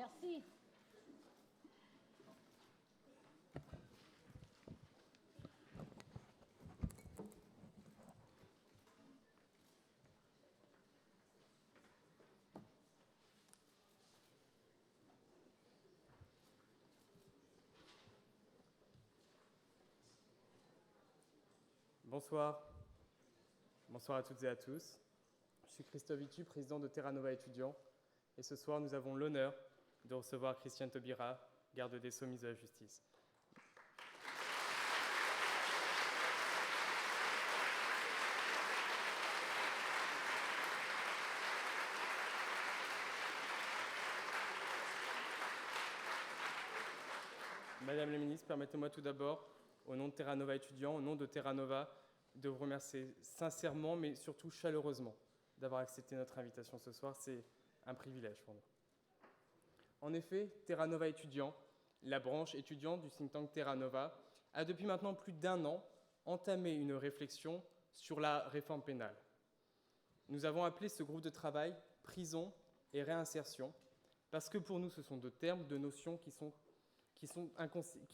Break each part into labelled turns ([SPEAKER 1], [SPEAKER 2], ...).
[SPEAKER 1] Merci.
[SPEAKER 2] Bonsoir. Bonsoir à toutes et à tous. Je suis Christophe Vitu, président de Terra Nova étudiants. Et ce soir, nous avons l'honneur de recevoir Christiane Taubira, garde des Sceaux, ministre de la Justice. Madame la ministre, permettez-moi tout d'abord, au nom de Terra Nova étudiants, au nom de Terra Nova, de vous remercier sincèrement, mais surtout chaleureusement, d'avoir accepté notre invitation ce soir. C'est un privilège pour nous. En effet, Terra Nova étudiants, la branche étudiante du think tank Terra Nova, a depuis maintenant plus d'1 an entamé une réflexion sur la réforme pénale. Nous avons appelé ce groupe de travail « prison et réinsertion » parce que pour nous, ce sont 2 termes, 2 notions qui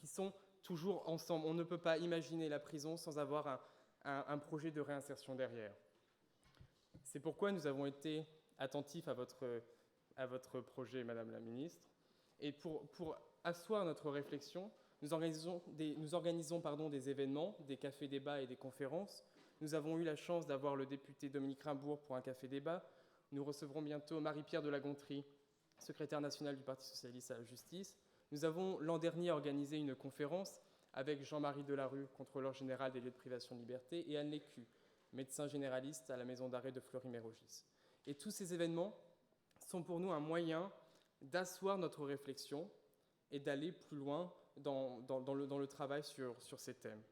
[SPEAKER 2] sont toujours ensemble. On ne peut pas imaginer la prison sans avoir un projet de réinsertion derrière. C'est pourquoi nous avons été attentifs à votre projet, Madame la Ministre. Et pour asseoir notre réflexion, nous organisons des événements, des cafés-débats et des conférences. Nous avons eu la chance d'avoir le député Dominique Raimbourg pour un café-débat. Nous recevrons bientôt Marie-Pierre de la Gontrie, secrétaire nationale du Parti socialiste à la justice. Nous avons l'an dernier organisé une conférence avec Jean-Marie Delarue, contrôleur général des lieux de privation de liberté, et Anne Lécu, médecin généraliste à la maison d'arrêt de Fleury-Mérogis. Et tous ces événements sont pour nous un moyen d'asseoir notre réflexion et d'aller plus loin dans le travail sur ces thèmes.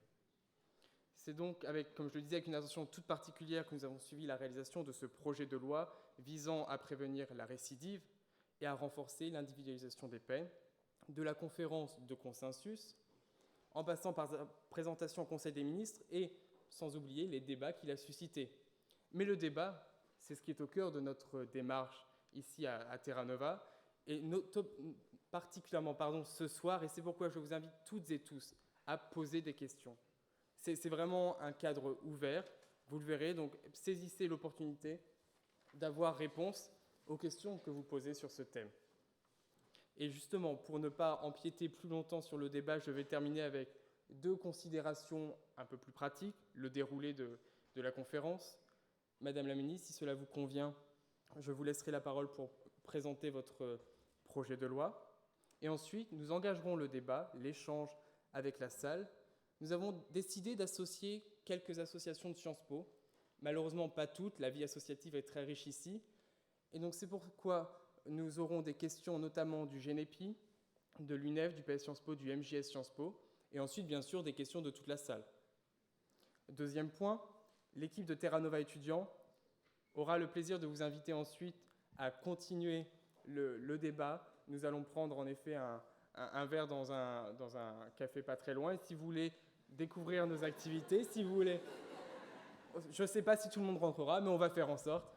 [SPEAKER 2] C'est donc, comme je le disais, avec une attention toute particulière que nous avons suivi la réalisation de ce projet de loi visant à prévenir la récidive et à renforcer l'individualisation des peines, de la conférence de consensus, en passant par sa présentation au Conseil des ministres et, sans oublier, les débats qu'il a suscités. Mais le débat, c'est ce qui est au cœur de notre démarche ici à Terra Nova, et particulièrement ce soir, et c'est pourquoi je vous invite toutes et tous à poser des questions. C'est vraiment un cadre ouvert, vous le verrez, donc saisissez l'opportunité d'avoir réponse aux questions que vous posez sur ce thème. Et justement, pour ne pas empiéter plus longtemps sur le débat, je vais terminer avec 2 considérations un peu plus pratiques, le déroulé de la conférence. Madame la ministre, si cela vous convient, je vous laisserai la parole pour présenter votre projet de loi. Et ensuite, nous engagerons le débat, l'échange avec la salle. Nous avons décidé d'associer quelques associations de Sciences Po. Malheureusement, pas toutes, la vie associative est très riche ici. Et donc c'est pourquoi nous aurons des questions notamment du GENEPI, de l'UNEF, du PS Sciences Po, du MJS Sciences Po, et ensuite, bien sûr, des questions de toute la salle. Deuxième point, l'équipe de Terra Nova étudiants aura le plaisir de vous inviter ensuite à continuer le débat. Nous allons prendre en effet un verre dans un café pas très loin. Et si vous voulez découvrir nos activités, si vous voulez... Je ne sais pas si tout le monde rentrera, mais on va faire en sorte.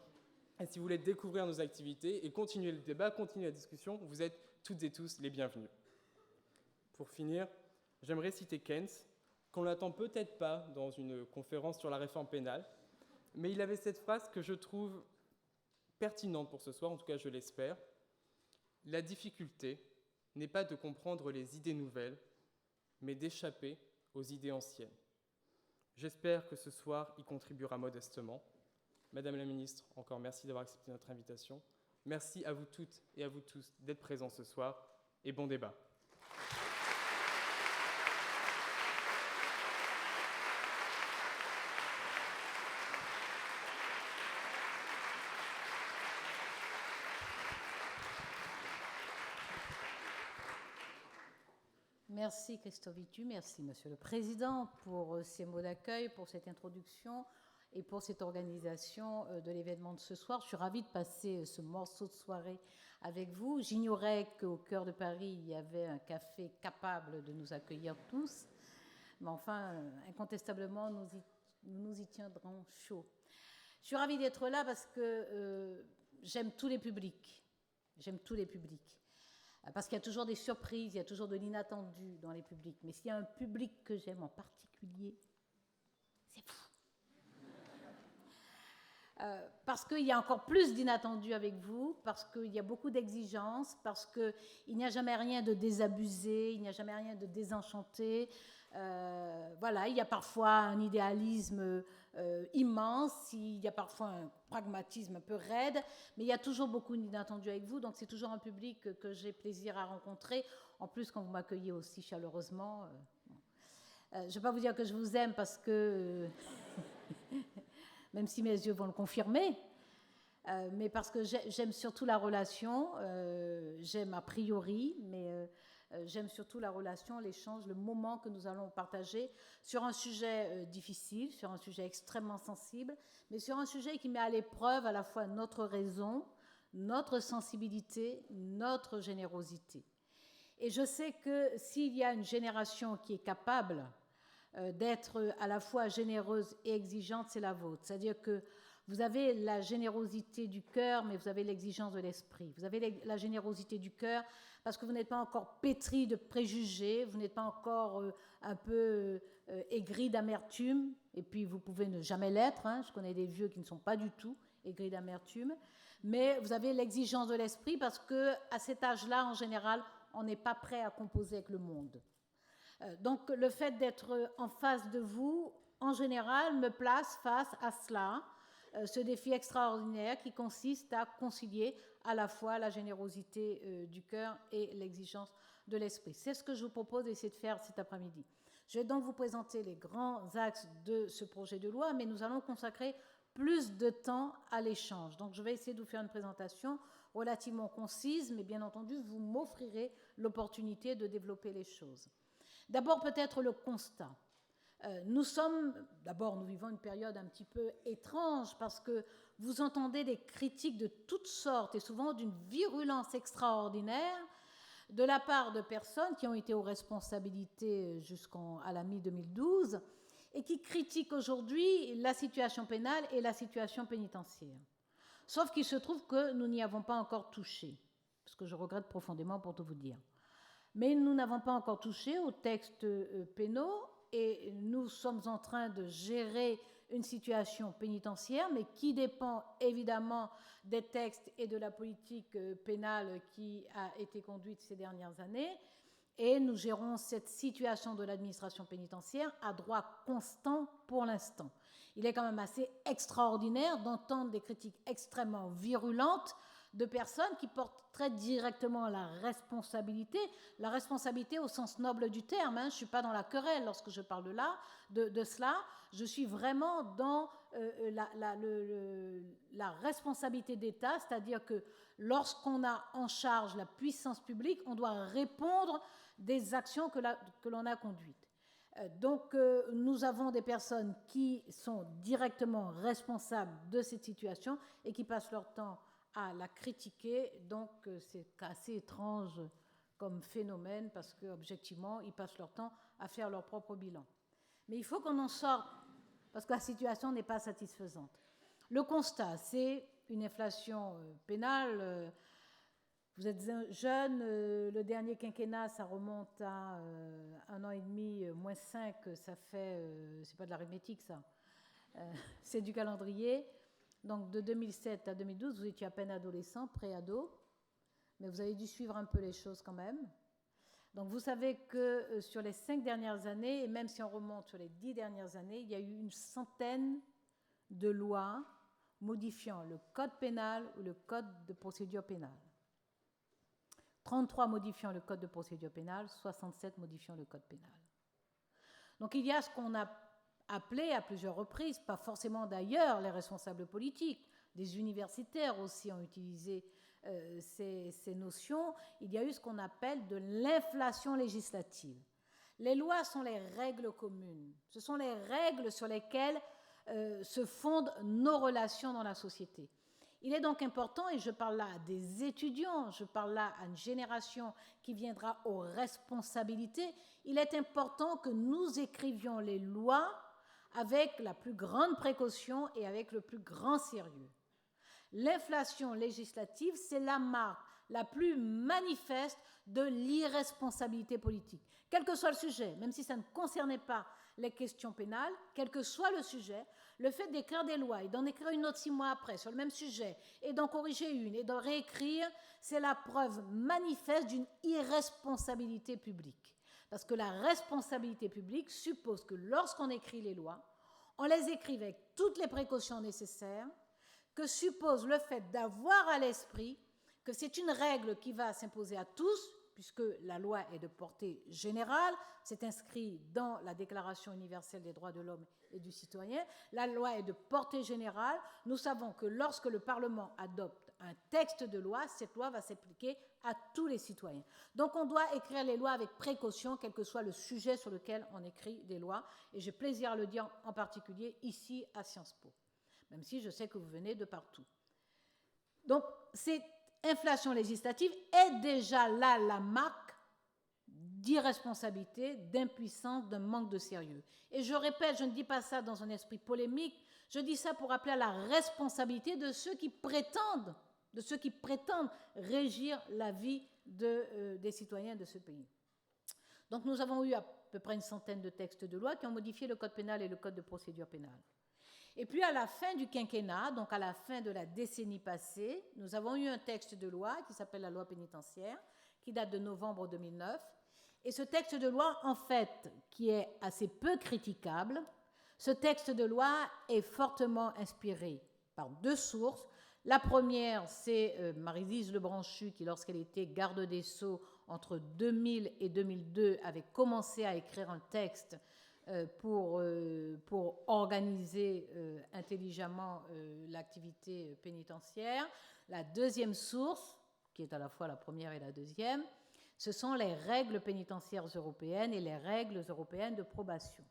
[SPEAKER 2] Et si vous voulez découvrir nos activités et continuer le débat, continuer la discussion, vous êtes toutes et tous les bienvenus. Pour finir, j'aimerais citer Keynes, qu'on n'attend peut-être pas dans une conférence sur la réforme pénale, mais il avait cette phrase que je trouve pertinente pour ce soir, en tout cas je l'espère. La difficulté n'est pas de comprendre les idées nouvelles, mais d'échapper aux idées anciennes. J'espère que ce soir y contribuera modestement. Madame la ministre, encore merci d'avoir accepté notre invitation. Merci à vous toutes et à vous tous d'être présents ce soir et bon débat.
[SPEAKER 1] Merci Christophe Vitu, merci Monsieur le Président pour ces mots d'accueil, pour cette introduction et pour cette organisation de l'événement de ce soir. Je suis ravie de passer ce morceau de soirée avec vous. J'ignorais qu'au cœur de Paris, il y avait un café capable de nous accueillir tous. Mais enfin, incontestablement, nous y tiendrons chaud. Je suis ravie d'être là parce que j'aime tous les publics. J'aime tous les publics. Parce qu'il y a toujours des surprises, il y a toujours de l'inattendu dans les publics. Mais s'il y a un public que j'aime en particulier, c'est vous. Parce qu'il y a encore plus d'inattendu avec vous, parce qu'il y a beaucoup d'exigences, parce qu'il n'y a jamais rien de désabusé, il n'y a jamais rien de désenchanté. Voilà, il y a parfois un idéalisme immense, il y a parfois un pragmatisme un peu raide, mais il y a toujours beaucoup d'inattendu avec vous, donc c'est toujours un public que j'ai plaisir à rencontrer. En plus, quand vous m'accueillez aussi chaleureusement, je ne vais pas vous dire que je vous aime parce que... même si mes yeux vont le confirmer, mais parce que j'aime surtout la relation, j'aime a priori, mais j'aime surtout la relation, l'échange, le moment que nous allons partager sur un sujet difficile, sur un sujet extrêmement sensible, mais sur un sujet qui met à l'épreuve à la fois notre raison, notre sensibilité, notre générosité. Et je sais que s'il y a une génération qui est capable d'être à la fois généreuse et exigeante, c'est la vôtre. C'est-à-dire que vous avez la générosité du cœur, mais vous avez l'exigence de l'esprit. Vous avez la générosité du cœur parce que vous n'êtes pas encore pétri de préjugés, vous n'êtes pas encore un peu aigri d'amertume, et puis vous pouvez ne jamais l'être. Hein. Je connais des vieux qui ne sont pas du tout aigris d'amertume, mais vous avez l'exigence de l'esprit parce qu'à cet âge-là, en général, on n'est pas prêt à composer avec le monde. Donc le fait d'être en face de vous, en général, me place face à cela, ce défi extraordinaire qui consiste à concilier à la fois la générosité du cœur et l'exigence de l'esprit. C'est ce que je vous propose d'essayer de faire cet après-midi. Je vais donc vous présenter les grands axes de ce projet de loi, mais nous allons consacrer plus de temps à l'échange. Donc je vais essayer de vous faire une présentation relativement concise, mais bien entendu, vous m'offrirez l'opportunité de développer les choses. D'abord, peut-être le constat. Nous vivons une période un petit peu étrange parce que vous entendez des critiques de toutes sortes et souvent d'une virulence extraordinaire de la part de personnes qui ont été aux responsabilités jusqu'à la mi-2012 et qui critiquent aujourd'hui la situation pénale et la situation pénitentiaire. Sauf qu'il se trouve que nous n'y avons pas encore touché, ce que je regrette profondément pour tout vous dire. Mais nous n'avons pas encore touché aux textes pénaux et nous sommes en train de gérer une situation pénitentiaire, mais qui dépend évidemment des textes et de la politique pénale qui a été conduite ces dernières années. Et nous gérons cette situation de l'administration pénitentiaire à droit constant pour l'instant. Il est quand même assez extraordinaire d'entendre des critiques extrêmement virulentes de personnes qui portent très directement la responsabilité au sens noble du terme. Hein. Je ne suis pas dans la querelle lorsque je parle de cela. Je suis vraiment dans la responsabilité d'État, c'est-à-dire que lorsqu'on a en charge la puissance publique, on doit répondre des actions que l'on a conduites. Donc, nous avons des personnes qui sont directement responsables de cette situation et qui passent leur temps à la critiquer, donc c'est assez étrange comme phénomène parce qu'objectivement, ils passent leur temps à faire leur propre bilan. Mais il faut qu'on en sorte parce que la situation n'est pas satisfaisante. Le constat, c'est une inflation pénale. Vous êtes jeune, le dernier quinquennat, ça remonte à 1 an et demi, moins 5, ça fait, c'est pas de l'arithmétique ça, c'est du calendrier. Donc de 2007 à 2012, vous étiez à peine adolescent, pré-ado, mais vous avez dû suivre un peu les choses quand même. Donc vous savez que sur les 5 dernières années, et même si on remonte sur les 10 dernières années, il y a eu une centaine de lois modifiant le code pénal ou le code de procédure pénale. 33 modifiant le code de procédure pénale, 67 modifiant le code pénal. Donc il y a ce qu'on a appelé à plusieurs reprises, pas forcément d'ailleurs les responsables politiques, des universitaires aussi ont utilisé ces notions, il y a eu ce qu'on appelle de l'inflation législative. Les lois sont les règles communes, ce sont les règles sur lesquelles se fondent nos relations dans la société. Il est donc important, et je parle là à des étudiants, je parle là à une génération qui viendra aux responsabilités, il est important que nous écrivions les lois avec la plus grande précaution et avec le plus grand sérieux. L'inflation législative, c'est la marque la plus manifeste de l'irresponsabilité politique. Quel que soit le sujet, même si ça ne concernait pas les questions pénales, quel que soit le sujet, le fait d'écrire des lois et d'en écrire une autre 6 mois après sur le même sujet et d'en corriger une et d'en réécrire, c'est la preuve manifeste d'une irresponsabilité publique. Parce que la responsabilité publique suppose que lorsqu'on écrit les lois, on les écrive avec toutes les précautions nécessaires, que suppose le fait d'avoir à l'esprit que c'est une règle qui va s'imposer à tous, puisque la loi est de portée générale, c'est inscrit dans la Déclaration universelle des droits de l'homme et du citoyen, la loi est de portée générale, nous savons que lorsque le Parlement adopte un texte de loi, cette loi va s'appliquer à tous les citoyens. Donc on doit écrire les lois avec précaution, quel que soit le sujet sur lequel on écrit des lois, et j'ai plaisir à le dire en particulier ici à Sciences Po, même si je sais que vous venez de partout. Donc cette inflation législative est déjà là la marque d'irresponsabilité, d'impuissance, d'un manque de sérieux. Et je répète, je ne dis pas ça dans un esprit polémique, je dis ça pour appeler à la responsabilité de ceux qui prétendent régir la vie des citoyens de ce pays. Donc nous avons eu à peu près une centaine de textes de loi qui ont modifié le code pénal et le code de procédure pénale. Et puis à la fin du quinquennat, donc à la fin de la décennie passée, nous avons eu un texte de loi qui s'appelle la loi pénitentiaire, qui date de novembre 2009. Et ce texte de loi, en fait, qui est assez peu critiquable, ce texte de loi est fortement inspiré par 2 sources. La première, c'est Maryse Lebranchu, qui, lorsqu'elle était garde des Sceaux entre 2000 et 2002, avait commencé à écrire un texte pour organiser intelligemment l'activité pénitentiaire. La deuxième source, qui est à la fois la première et la deuxième, ce sont les règles pénitentiaires européennes et les règles européennes de probation.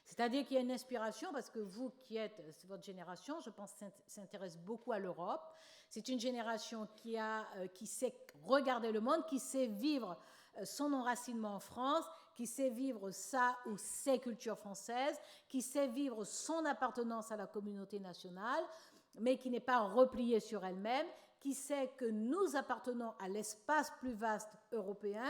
[SPEAKER 1] C'est-à-dire qu'il y a une inspiration, parce que vous qui êtes, votre génération, je pense, s'intéresse beaucoup à l'Europe. C'est une génération qui sait regarder le monde, qui sait vivre son enracinement en France, qui sait vivre sa ou ses cultures françaises, qui sait vivre son appartenance à la communauté nationale, mais qui n'est pas repliée sur elle-même, qui sait que nous appartenons à l'espace plus vaste européen,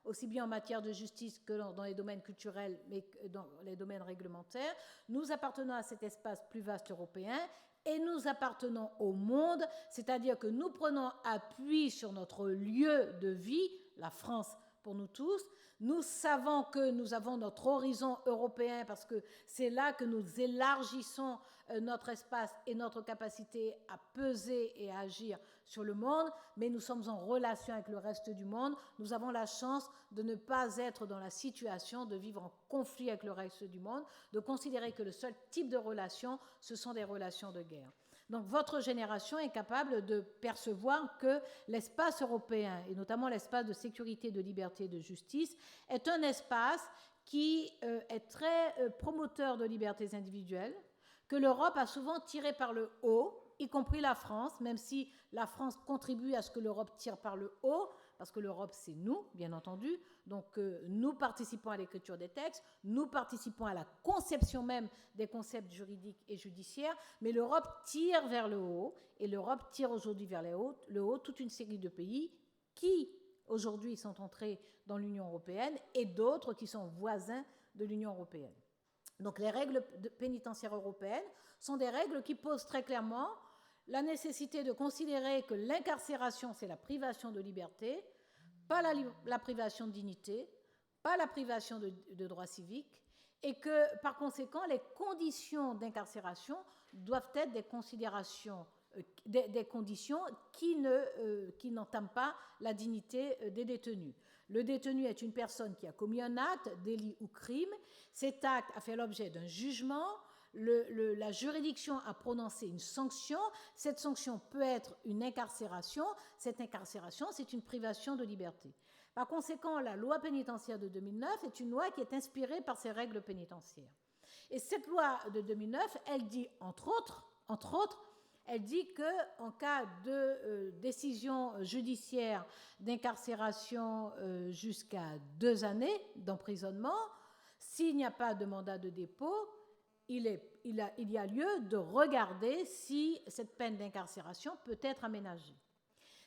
[SPEAKER 1] aussi bien en matière de justice que dans les domaines culturels, mais dans les domaines réglementaires. Nous appartenons à cet espace plus vaste européen et nous appartenons au monde, c'est-à-dire que nous prenons appui sur notre lieu de vie, la France pour nous tous. Nous savons que nous avons notre horizon européen parce que c'est là que nous élargissons notre espace et notre capacité à peser et à agir sur le monde, mais nous sommes en relation avec le reste du monde. Nous avons la chance de ne pas être dans la situation de vivre en conflit avec le reste du monde, de considérer que le seul type de relation, ce sont des relations de guerre. Donc votre génération est capable de percevoir que l'espace européen, et notamment l'espace de sécurité, de liberté et de justice, est un espace qui est très promoteur de libertés individuelles, que l'Europe a souvent tiré par le haut, y compris la France, même si la France contribue à ce que l'Europe tire par le haut, parce que l'Europe, c'est nous, bien entendu. Donc, nous participons à l'écriture des textes, nous participons à la conception même des concepts juridiques et judiciaires, mais l'Europe tire vers le haut, et l'Europe tire aujourd'hui vers le haut toute une série de pays qui, aujourd'hui, sont entrés dans l'Union européenne, et d'autres qui sont voisins de l'Union européenne. Donc, les règles pénitentiaires européennes sont des règles qui posent très clairement la nécessité de considérer que l'incarcération, c'est la privation de liberté, pas la privation de dignité, pas la privation de droits civiques, et que, par conséquent, les conditions d'incarcération doivent être des conditions qui n'entament pas la dignité des détenus. Le détenu est une personne qui a commis un acte, délit ou crime. Cet acte a fait l'objet d'un jugement. La juridiction a prononcé une sanction. Cette sanction peut être une incarcération. Cette incarcération, c'est une privation de liberté. Par conséquent, la loi pénitentiaire de 2009 est une loi qui est inspirée par ces règles pénitentiaires. Et cette loi de 2009, elle dit, entre autres, elle dit qu'en cas de décision judiciaire d'incarcération jusqu'à 2 années d'emprisonnement, s'il n'y a pas de mandat de dépôt, il y a lieu de regarder si cette peine d'incarcération peut être aménagée.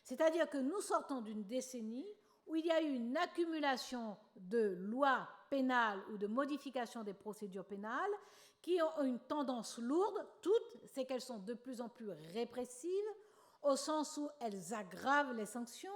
[SPEAKER 1] C'est-à-dire que nous sortons d'une décennie où il y a eu une accumulation de lois pénales ou de modifications des procédures pénales qui ont une tendance lourde, toutes, c'est qu'elles sont de plus en plus répressives, au sens où elles aggravent les sanctions,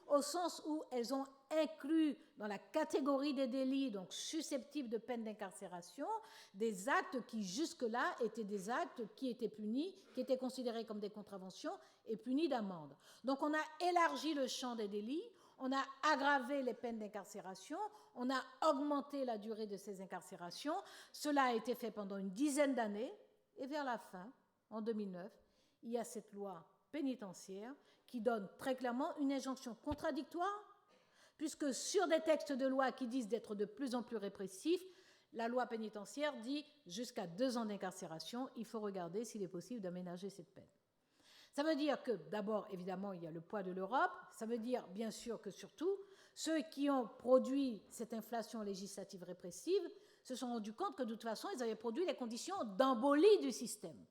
[SPEAKER 1] au sens où elles ont inclus dans la catégorie des délits, donc susceptibles de peine d'incarcération, des actes qui jusque-là étaient des actes qui étaient punis, qui étaient considérés comme des contraventions et punis d'amende. Donc on a élargi le champ des délits, on a aggravé les peines d'incarcération, on a augmenté la durée de ces incarcérations. Cela a été fait pendant une dizaine d'années, et vers la fin, en 2009, il y a cette loi pénitentiaire qui donne très clairement une injonction contradictoire, puisque sur des textes de loi qui disent d'être de plus en plus répressifs, la loi pénitentiaire dit jusqu'à 2 ans d'incarcération, il faut regarder s'il est possible d'aménager cette peine. Ça veut dire que, d'abord, évidemment, il y a le poids de l'Europe. Ça veut dire, bien sûr, que surtout, ceux qui ont produit cette inflation législative répressive se sont rendus compte que, de toute façon, ils avaient produit les conditions d'embolie du système.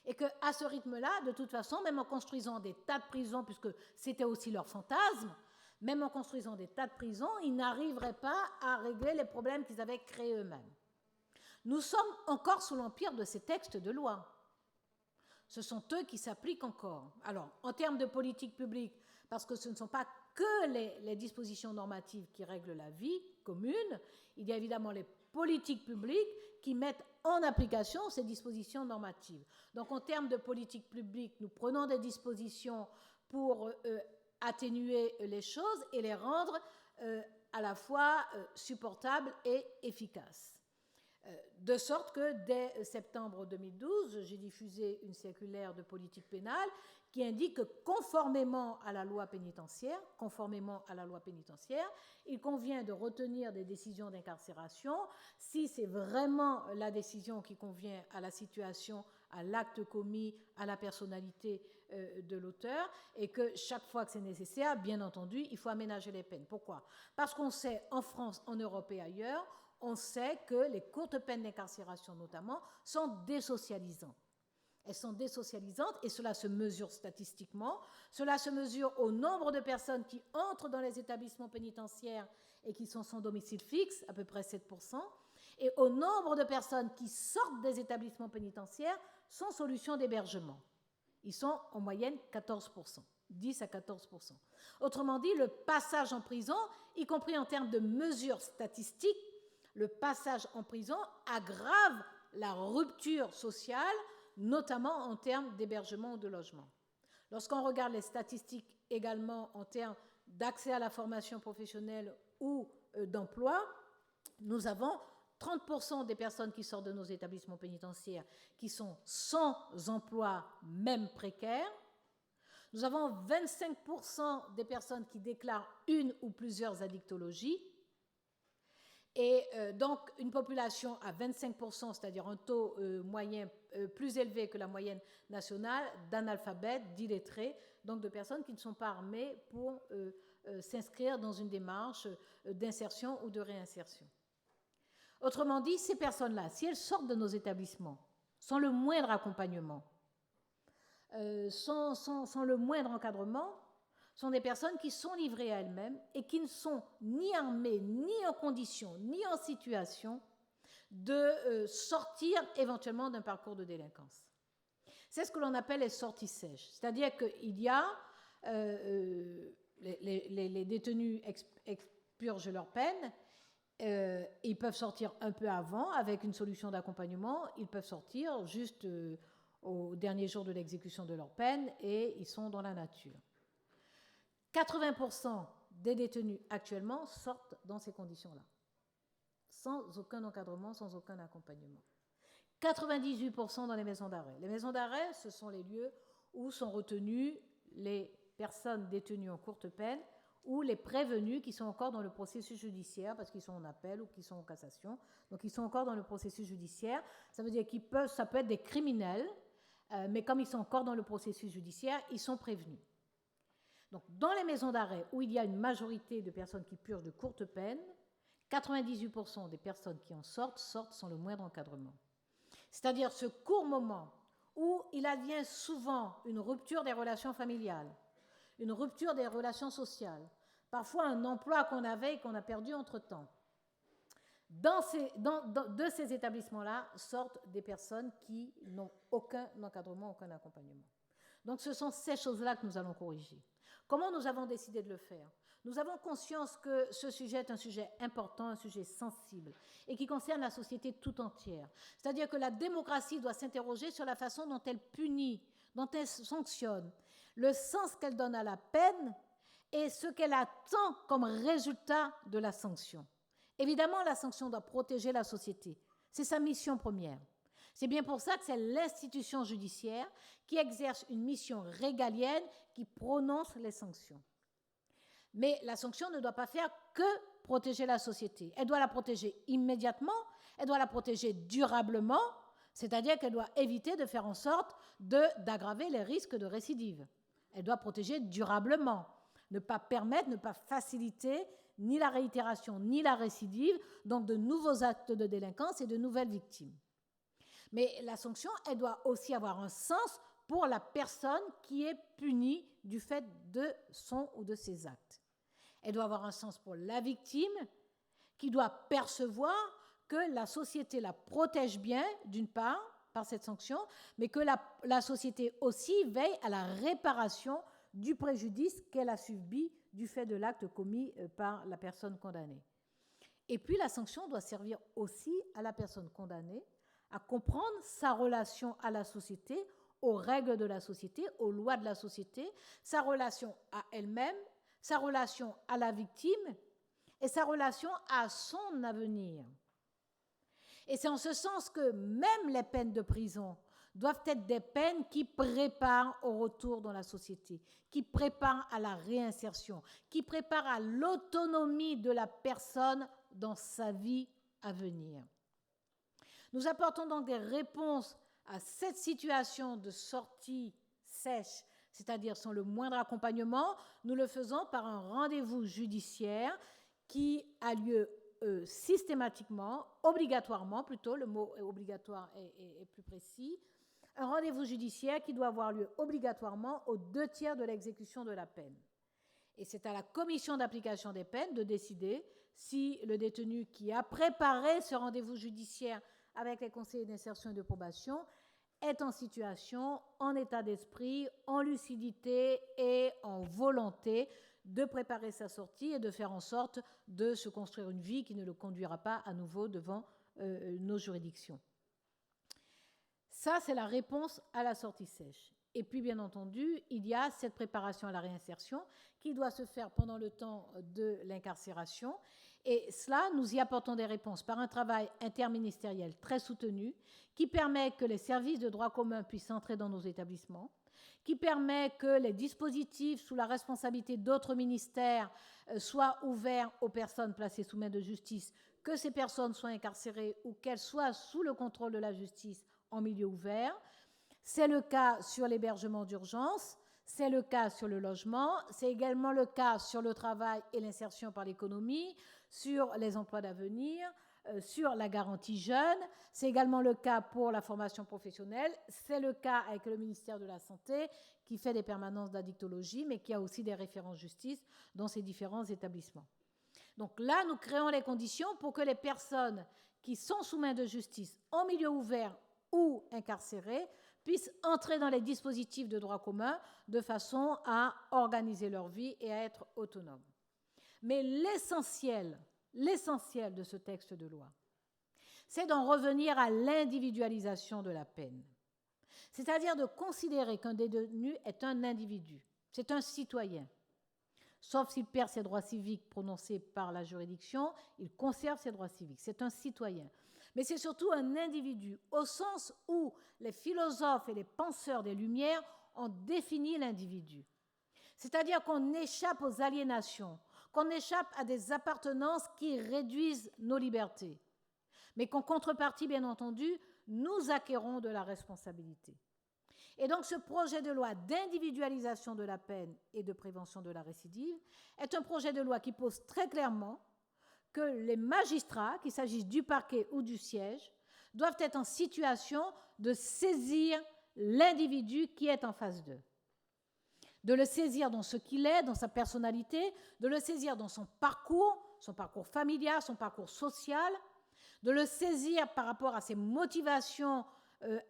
[SPEAKER 1] Et qu'à ce rythme-là, de toute façon, même en construisant des tas de prisons, puisque c'était aussi leur fantasme, même en construisant des tas de prisons, ils n'arriveraient pas à régler les problèmes qu'ils avaient créés eux-mêmes. Nous sommes encore sous l'empire de ces textes de loi. Ce sont eux qui s'appliquent encore. Alors, en termes de politique publique, parce que ce ne sont pas que les dispositions normatives qui règlent la vie commune, il y a évidemment les politiques publiques qui mettent en application ces dispositions normatives. Donc, en termes de politique publique, nous prenons des dispositions pour atténuer les choses et les rendre à la fois supportables et efficaces. De sorte que dès septembre 2012, j'ai diffusé une circulaire de politique pénale qui indique que conformément à la loi pénitentiaire, il convient de retenir des décisions d'incarcération si c'est vraiment la décision qui convient à la situation, à l'acte commis, à la personnalité de l'auteur, et que chaque fois que c'est nécessaire, bien entendu, il faut aménager les peines. Pourquoi ? Parce qu'on sait, en France, en Europe et ailleurs, on sait que les courtes peines d'incarcération, notamment, sont désocialisantes. Elles sont désocialisantes et cela se mesure statistiquement. Cela se mesure au nombre de personnes qui entrent dans les établissements pénitentiaires et qui sont sans domicile fixe, à peu près 7%, et au nombre de personnes qui sortent des établissements pénitentiaires sans solution d'hébergement. Ils sont en moyenne 14%, 10 à 14%. Autrement dit, le passage en prison, y compris en termes de mesures statistiques, le passage en prison aggrave la rupture sociale, notamment en termes d'hébergement ou de logement. Lorsqu'on regarde les statistiques également en termes d'accès à la formation professionnelle ou d'emploi, nous avons 30% des personnes qui sortent de nos établissements pénitentiaires qui sont sans emploi, même précaire. Nous avons 25% des personnes qui déclarent une ou plusieurs addictologies. Et donc, une population à 25%, c'est-à-dire un taux moyen plus élevé que la moyenne nationale, d'analphabètes, d'illettrés, donc de personnes qui ne sont pas armées pour s'inscrire dans une démarche d'insertion ou de réinsertion. Autrement dit, ces personnes-là, si elles sortent de nos établissements sans le moindre accompagnement, sans le moindre encadrement, sont des personnes qui sont livrées à elles-mêmes et qui ne sont ni armées, ni en condition, ni en situation de sortir éventuellement d'un parcours de délinquance. C'est ce que l'on appelle les sorties sèches. C'est-à-dire qu'il y a les détenus expurgent leur peine, ils peuvent sortir un peu avant avec une solution d'accompagnement, ils peuvent sortir juste au dernier jour de l'exécution de leur peine et ils sont dans la nature. 80% des détenus actuellement sortent dans ces conditions-là, sans aucun encadrement, sans aucun accompagnement. 98% dans les maisons d'arrêt. Les maisons d'arrêt, ce sont les lieux où sont retenues les personnes détenues en courte peine ou les prévenus qui sont encore dans le processus judiciaire parce qu'ils sont en appel ou qu'ils sont en cassation. Donc, ils sont encore dans le processus judiciaire. Ça veut dire ça peut être des criminels, mais comme ils sont encore dans le processus judiciaire, ils sont prévenus. Donc, dans les maisons d'arrêt où il y a une majorité de personnes qui purgent de courtes peines, 98% des personnes qui en sortent sans le moindre encadrement. C'est-à-dire ce court moment où il advient souvent une rupture des relations familiales, une rupture des relations sociales, parfois un emploi qu'on avait et qu'on a perdu entre-temps. De ces établissements-là sortent des personnes qui n'ont aucun encadrement, aucun accompagnement. Donc ce sont ces choses-là que nous allons corriger. Comment nous avons décidé de le faire ? Nous avons conscience que ce sujet est un sujet important, un sujet sensible, et qui concerne la société tout entière. C'est-à-dire que la démocratie doit s'interroger sur la façon dont elle punit, dont elle sanctionne, le sens qu'elle donne à la peine et ce qu'elle attend comme résultat de la sanction. Évidemment, la sanction doit protéger la société. C'est sa mission première. C'est bien pour ça que c'est l'institution judiciaire qui exerce une mission régalienne qui prononce les sanctions. Mais la sanction ne doit pas faire que protéger la société. Elle doit la protéger immédiatement, elle doit la protéger durablement, c'est-à-dire qu'elle doit éviter de faire en sorte d'aggraver les risques de récidive. Elle doit protéger durablement, ne pas permettre, ne pas faciliter ni la réitération ni la récidive, donc de nouveaux actes de délinquance et de nouvelles victimes. Mais la sanction, elle doit aussi avoir un sens pour la personne qui est punie du fait de son ou de ses actes. Elle doit avoir un sens pour la victime, qui doit percevoir que la société la protège bien, d'une part, par cette sanction, mais que la société aussi veille à la réparation du préjudice qu'elle a subi du fait de l'acte commis par la personne condamnée. Et puis la sanction doit servir aussi à la personne condamnée à comprendre sa relation à la société, aux règles de la société, aux lois de la société, sa relation à elle-même, sa relation à la victime et sa relation à son avenir. Et c'est en ce sens que même les peines de prison doivent être des peines qui préparent au retour dans la société, qui préparent à la réinsertion, qui préparent à l'autonomie de la personne dans sa vie à venir. Nous apportons donc des réponses à cette situation de sortie sèche, c'est-à-dire sans le moindre accompagnement. Nous le faisons par un rendez-vous judiciaire qui a lieu systématiquement, obligatoirement, plutôt, le mot obligatoire est plus précis, un rendez-vous judiciaire qui doit avoir lieu obligatoirement aux 2/3 de l'exécution de la peine. Et c'est à la commission d'application des peines de décider si le détenu qui a préparé ce rendez-vous judiciaire avec les conseillers d'insertion et de probation est en situation, en état d'esprit, en lucidité et en volonté de préparer sa sortie et de faire en sorte de se construire une vie qui ne le conduira pas à nouveau devant nos juridictions. Ça, c'est la réponse à la sortie sèche. Et puis, bien entendu, il y a cette préparation à la réinsertion qui doit se faire pendant le temps de l'incarcération. Et cela, nous y apportons des réponses par un travail interministériel très soutenu qui permet que les services de droit commun puissent entrer dans nos établissements, qui permet que les dispositifs sous la responsabilité d'autres ministères soient ouverts aux personnes placées sous main de justice, que ces personnes soient incarcérées ou qu'elles soient sous le contrôle de la justice en milieu ouvert. C'est le cas sur l'hébergement d'urgence, c'est le cas sur le logement, c'est également le cas sur le travail et l'insertion par l'économie, sur les emplois d'avenir, sur la garantie jeune, c'est également le cas pour la formation professionnelle, c'est le cas avec le ministère de la Santé qui fait des permanences d'addictologie, mais qui a aussi des référents justice dans ces différents établissements. Donc là, nous créons les conditions pour que les personnes qui sont sous main de justice en milieu ouvert ou incarcérées puissent entrer dans les dispositifs de droit commun de façon à organiser leur vie et à être autonomes. Mais l'essentiel de ce texte de loi, c'est d'en revenir à l'individualisation de la peine. C'est-à-dire de considérer qu'un détenu est un individu, c'est un citoyen. Sauf s'il perd ses droits civiques prononcés par la juridiction, il conserve ses droits civiques. C'est un citoyen. Mais c'est surtout un individu, au sens où les philosophes et les penseurs des Lumières ont défini l'individu. C'est-à-dire qu'on échappe aux aliénations, qu'on échappe à des appartenances qui réduisent nos libertés, mais qu'en contrepartie, bien entendu, nous acquérons de la responsabilité. Et donc ce projet de loi d'individualisation de la peine et de prévention de la récidive est un projet de loi qui pose très clairement que les magistrats, qu'il s'agisse du parquet ou du siège, doivent être en situation de saisir l'individu qui est en face d'eux. De le saisir dans ce qu'il est, dans sa personnalité, de le saisir dans son parcours familial, son parcours social, de le saisir par rapport à ses motivations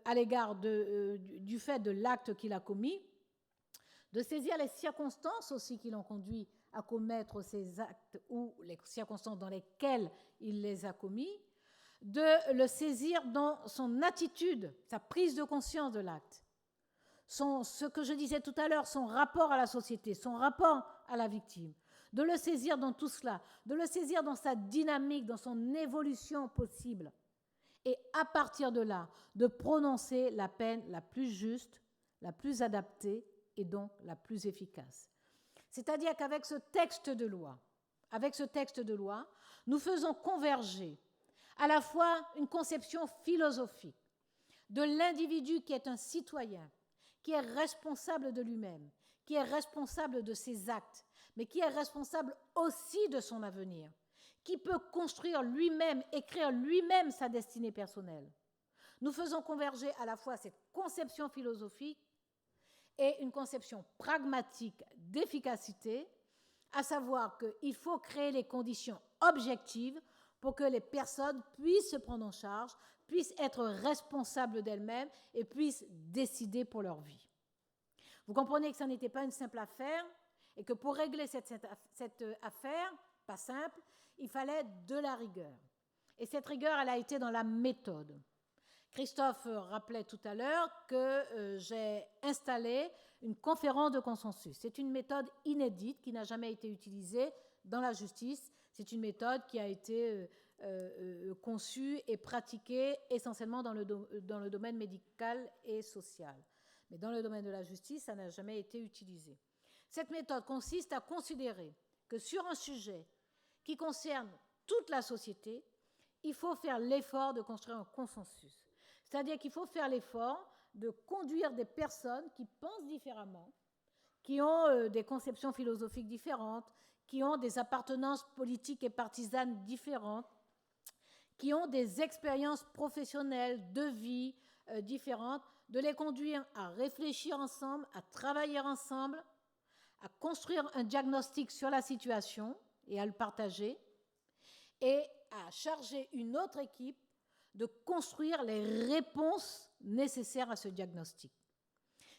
[SPEAKER 1] à l'égard du fait de l'acte qu'il a commis, de saisir les circonstances aussi qui l'ont conduit à commettre ces actes ou les circonstances dans lesquelles il les a commis, de le saisir dans son attitude, sa prise de conscience de l'acte, ce que je disais tout à l'heure, son rapport à la société, son rapport à la victime, de le saisir dans tout cela, de le saisir dans sa dynamique, dans son évolution possible, et à partir de là, de prononcer la peine la plus juste, la plus adaptée et donc la plus efficace. C'est-à-dire qu'avec ce texte de loi, nous faisons converger à la fois une conception philosophique de l'individu qui est un citoyen, qui est responsable de lui-même, qui est responsable de ses actes, mais qui est responsable aussi de son avenir, qui peut construire lui-même, écrire lui-même sa destinée personnelle. Nous faisons converger à la fois cette conception philosophique et une conception pragmatique d'efficacité, à savoir qu'il faut créer les conditions objectives pour que les personnes puissent se prendre en charge, puissent être responsables d'elles-mêmes et puissent décider pour leur vie. Vous comprenez que ça n'était pas une simple affaire et que pour régler cette affaire, pas simple, il fallait de la rigueur. Et cette rigueur, elle a été dans la méthode. Christophe rappelait tout à l'heure que j'ai installé une conférence de consensus. C'est une méthode inédite qui n'a jamais été utilisée dans la justice. C'est une méthode qui a été conçue et pratiquée essentiellement dans le domaine médical et social. Mais dans le domaine de la justice, ça n'a jamais été utilisé. Cette méthode consiste à considérer que sur un sujet qui concerne toute la société, il faut faire l'effort de construire un consensus. C'est-à-dire qu'il faut faire l'effort de conduire des personnes qui pensent différemment, qui ont des conceptions philosophiques différentes, qui ont des appartenances politiques et partisanes différentes, qui ont des expériences professionnelles, de vie différentes, de les conduire à réfléchir ensemble, à travailler ensemble, à construire un diagnostic sur la situation et à le partager, et à charger une autre équipe de construire les réponses nécessaires à ce diagnostic.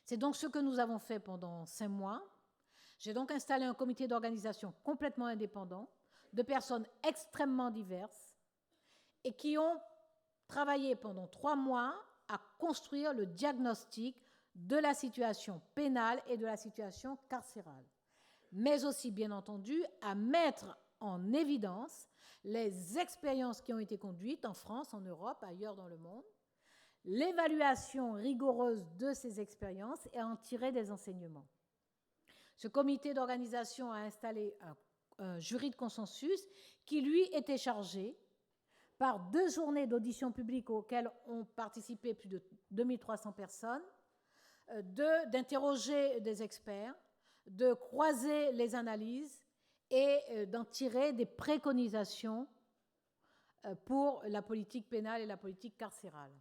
[SPEAKER 1] C'est donc ce que nous avons fait pendant 5 mois. J'ai donc installé un comité d'organisation complètement indépendant, de personnes extrêmement diverses, et qui ont travaillé pendant 3 mois à construire le diagnostic de la situation pénale et de la situation carcérale, mais aussi, bien entendu, à mettre en évidence les expériences qui ont été conduites en France, en Europe, ailleurs dans le monde, l'évaluation rigoureuse de ces expériences et à en tirer des enseignements. Ce comité d'organisation a installé un jury de consensus qui, lui, était chargé par 2 journées d'audition publique auxquelles ont participé plus de 2300 personnes, d'interroger des experts, de croiser les analyses et d'en tirer des préconisations pour la politique pénale et la politique carcérale.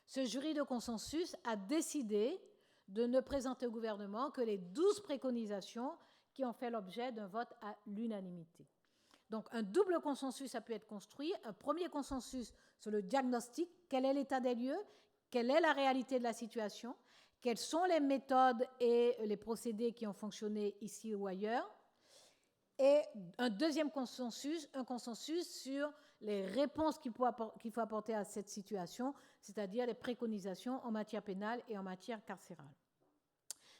[SPEAKER 1] Ce jury de consensus a décidé de ne présenter au gouvernement que les 12 préconisations qui ont fait l'objet d'un vote à l'unanimité. Donc un double consensus a pu être construit, un premier consensus sur le diagnostic, quel est l'état des lieux, quelle est la réalité de la situation, quelles sont les méthodes et les procédés qui ont fonctionné ici ou ailleurs, et un deuxième consensus, un consensus sur les réponses qu'il faut apporter à cette situation, c'est-à-dire les préconisations en matière pénale et en matière carcérale.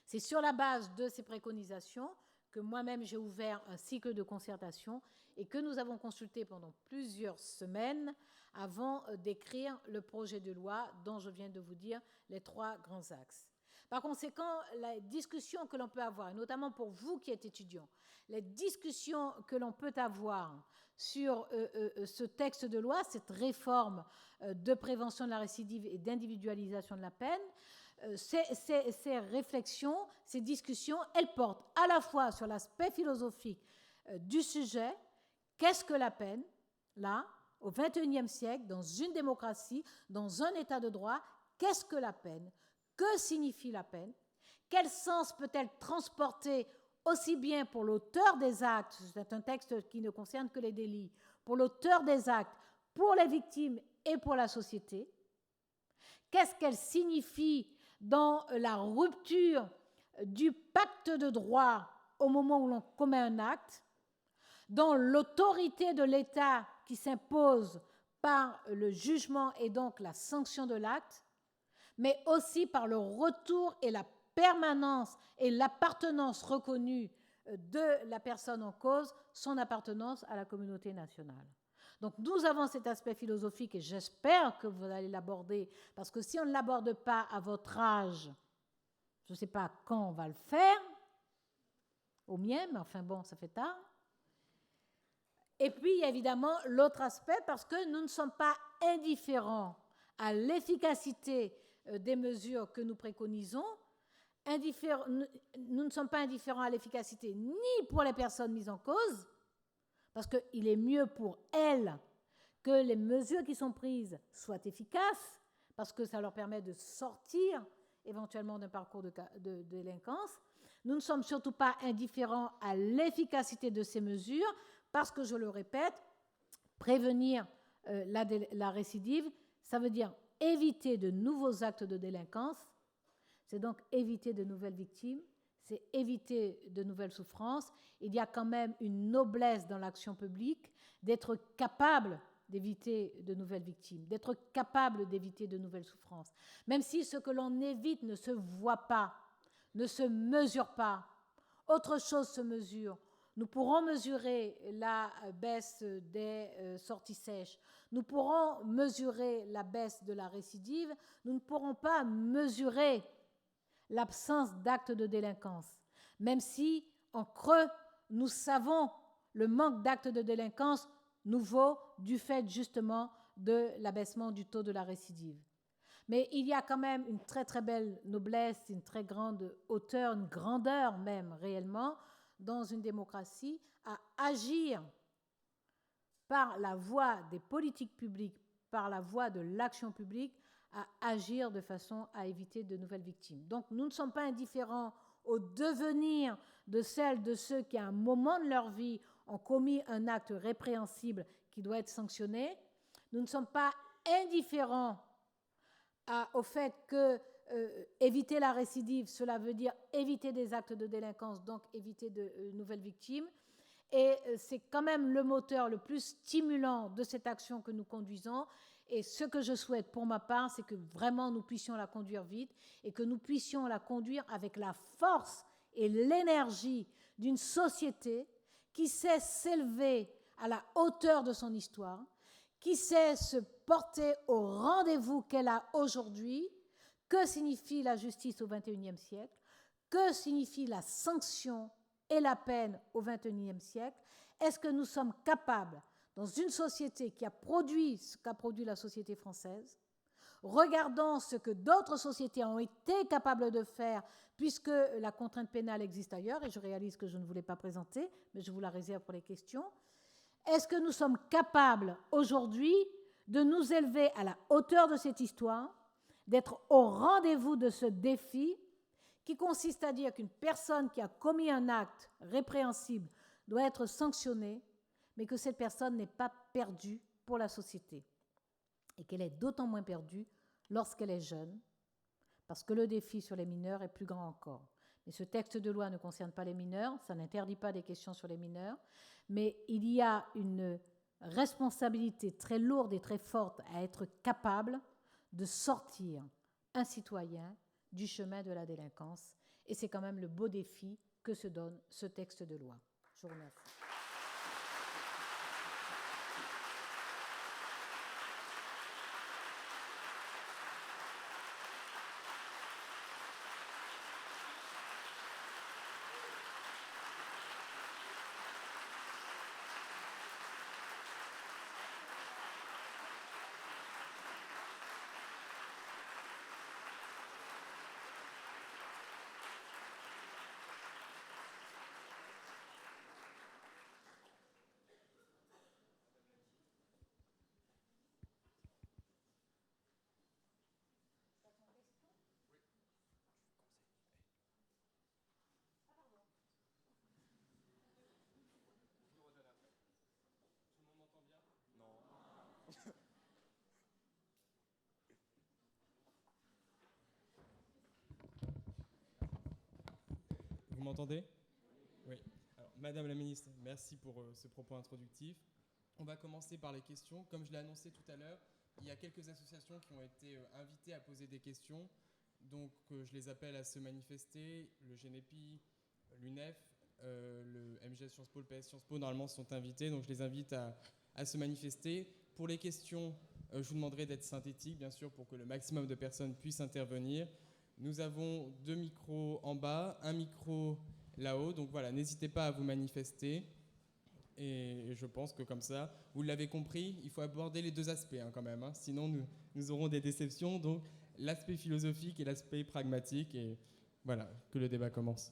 [SPEAKER 1] C'est sur la base de ces préconisations que moi-même j'ai ouvert un cycle de concertation et que nous avons consulté pendant plusieurs semaines avant d'écrire le projet de loi dont je viens de vous dire les 3 grands axes. Par conséquent, la discussion que l'on peut avoir, et notamment pour vous qui êtes étudiants, les discussions que l'on peut avoir sur ce texte de loi, cette réforme de prévention de la récidive et d'individualisation de la peine, ces réflexions, ces discussions, elles portent à la fois sur l'aspect philosophique du sujet, Qu'est-ce que la peine, là, au XXIe siècle, dans une démocratie, dans un état de droit? Qu'est-ce que la peine? Que signifie la peine? Quel sens peut-elle transporter aussi bien pour l'auteur des actes, c'est un texte qui ne concerne que les délits, pour l'auteur des actes, pour les victimes et pour la société? Qu'est-ce qu'elle signifie dans la rupture du pacte de droit au moment où l'on commet un acte, dans l'autorité de l'État qui s'impose par le jugement et donc la sanction de l'acte, mais aussi par le retour et la permanence et l'appartenance reconnue de la personne en cause, son appartenance à la communauté nationale. Donc nous avons cet aspect philosophique et j'espère que vous allez l'aborder, parce que si on ne l'aborde pas à votre âge, je ne sais pas quand on va le faire, au mien, mais enfin bon, ça fait tard. Et puis, il y a évidemment l'autre aspect, parce que nous ne sommes pas indifférents à l'efficacité des mesures que nous préconisons. Nous ne sommes pas indifférents à l'efficacité ni pour les personnes mises en cause, parce qu'il est mieux pour elles que les mesures qui sont prises soient efficaces, parce que ça leur permet de sortir éventuellement d'un parcours de délinquance. Nous ne sommes surtout pas indifférents à l'efficacité de ces mesures, parce que, je le répète, prévenir la récidive, ça veut dire éviter de nouveaux actes de délinquance, c'est donc éviter de nouvelles victimes, c'est éviter de nouvelles souffrances. Il y a quand même une noblesse dans l'action publique d'être capable d'éviter de nouvelles victimes, d'être capable d'éviter de nouvelles souffrances. Même si ce que l'on évite ne se voit pas, ne se mesure pas, autre chose se mesure. Nous pourrons mesurer la baisse des sorties sèches, nous pourrons mesurer la baisse de la récidive, nous ne pourrons pas mesurer l'absence d'actes de délinquance, même si, en creux, nous savons le manque d'actes de délinquance nouveaux du fait justement de l'abaissement du taux de la récidive. Mais il y a quand même une très très belle noblesse, une très grande hauteur, une grandeur même réellement, dans une démocratie, à agir par la voie des politiques publiques, par la voie de l'action publique, à agir de façon à éviter de nouvelles victimes. Donc nous ne sommes pas indifférents au devenir de celles, de ceux qui, à un moment de leur vie, ont commis un acte répréhensible qui doit être sanctionné. Nous ne sommes pas indifférents au fait que éviter la récidive, cela veut dire éviter des actes de délinquance, donc éviter de nouvelles victimes. Et c'est quand même le moteur le plus stimulant de cette action que nous conduisons. Et ce que je souhaite pour ma part, c'est que vraiment nous puissions la conduire vite et que nous puissions la conduire avec la force et l'énergie d'une société qui sait s'élever à la hauteur de son histoire, qui sait se porter au rendez-vous qu'elle a aujourd'hui. Que signifie la justice au XXIe siècle? Que signifie la sanction et la peine au XXIe siècle? Est-ce que nous sommes capables, dans une société qui a produit ce qu'a produit la société française, regardant ce que d'autres sociétés ont été capables de faire, puisque la contrainte pénale existe ailleurs, et je réalise que je ne voulais pas présenter, mais je vous la réserve pour les questions, est-ce que nous sommes capables aujourd'hui de nous élever à la hauteur de cette histoire, d'être au rendez-vous de ce défi qui consiste à dire qu'une personne qui a commis un acte répréhensible doit être sanctionnée, mais que cette personne n'est pas perdue pour la société et qu'elle est d'autant moins perdue lorsqu'elle est jeune, parce que le défi sur les mineurs est plus grand encore. Mais ce texte de loi ne concerne pas les mineurs, ça n'interdit pas des questions sur les mineurs, mais il y a une responsabilité très lourde et très forte à être capable de sortir un citoyen du chemin de la délinquance. Et c'est quand même le beau défi que se donne ce texte de loi. Je vous remercie.
[SPEAKER 2] Vous m'entendez? Oui. Alors, Madame la ministre, merci pour ce propos introductif. On va commencer par les questions. Comme je l'ai annoncé tout à l'heure, il y a quelques associations qui ont été invitées à poser des questions. Donc, je les appelle à se manifester. Le GENEPI, l'UNEF, le MGS Sciences Po, le PS Sciences Po, normalement, sont invités. Donc, je les invite à se manifester. Pour les questions, je vous demanderai d'être synthétique, bien sûr, pour que le maximum de personnes puissent intervenir. Nous avons 2 micros en bas, un micro là-haut. Donc, voilà, n'hésitez pas à vous manifester. Et je pense que comme ça, vous l'avez compris, il faut aborder les deux aspects quand même. Sinon, nous aurons des déceptions. Donc, l'aspect philosophique et l'aspect pragmatique. Et voilà, que le débat commence.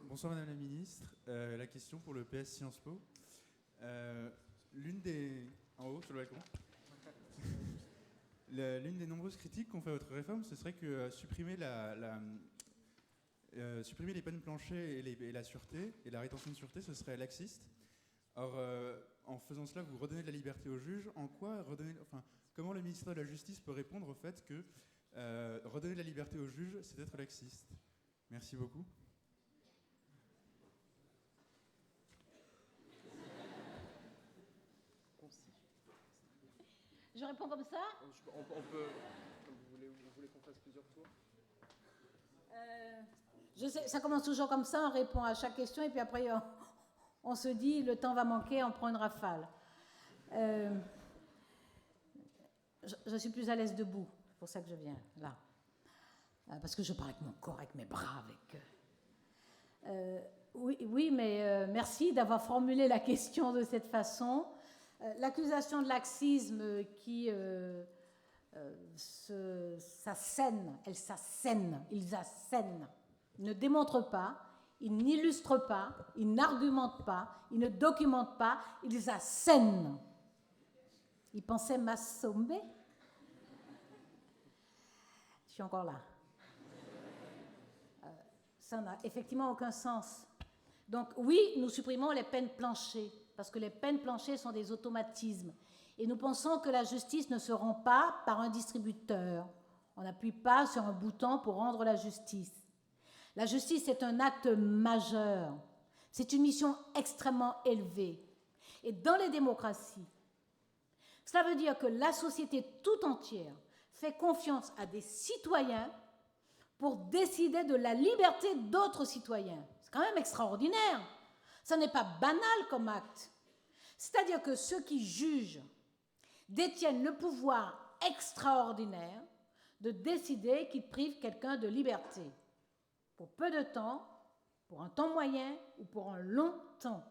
[SPEAKER 3] Bonsoir Madame la Ministre. La question pour le PS Sciences Po. En haut, sur le balcon. L'une des nombreuses critiques qu'on fait à votre réforme, ce serait que supprimer les peines planchées et la sûreté, et la rétention de sûreté, ce serait laxiste. Or, en faisant cela, vous redonnez de la liberté aux juges. Comment le ministère de la Justice peut répondre au fait que redonner de la liberté aux juges, c'est être laxiste? Merci beaucoup.
[SPEAKER 1] Je réponds comme ça?
[SPEAKER 2] On peut. Vous voulez qu'on fasse plusieurs tours?
[SPEAKER 1] Je sais, ça commence toujours comme ça, on répond à chaque question et puis après on se dit le temps va manquer, on prend une rafale. Je suis plus à l'aise debout, c'est pour ça que je viens là. Parce que je parle avec mon corps, avec mes bras, oui, mais merci d'avoir formulé la question de cette façon. L'accusation de laxisme ils assènent, ils ne démontrent pas, ils n'illustrent pas, ils n'argumentent pas, ils ne documentent pas, ils assènent. Ils pensaient m'assommer. Je suis encore là. Ça n'a effectivement aucun sens. Donc oui, nous supprimons les peines planchées, parce que les peines planchées sont des automatismes. Et nous pensons que la justice ne se rend pas par un distributeur. On n'appuie pas sur un bouton pour rendre la justice. La justice est un acte majeur. C'est une mission extrêmement élevée. Et dans les démocraties, cela veut dire que la société tout entière fait confiance à des citoyens pour décider de la liberté d'autres citoyens. C'est quand même extraordinaire. Ça n'est pas banal comme acte. C'est-à-dire que ceux qui jugent détiennent le pouvoir extraordinaire de décider qu'ils privent quelqu'un de liberté pour peu de temps, pour un temps moyen ou pour un long temps.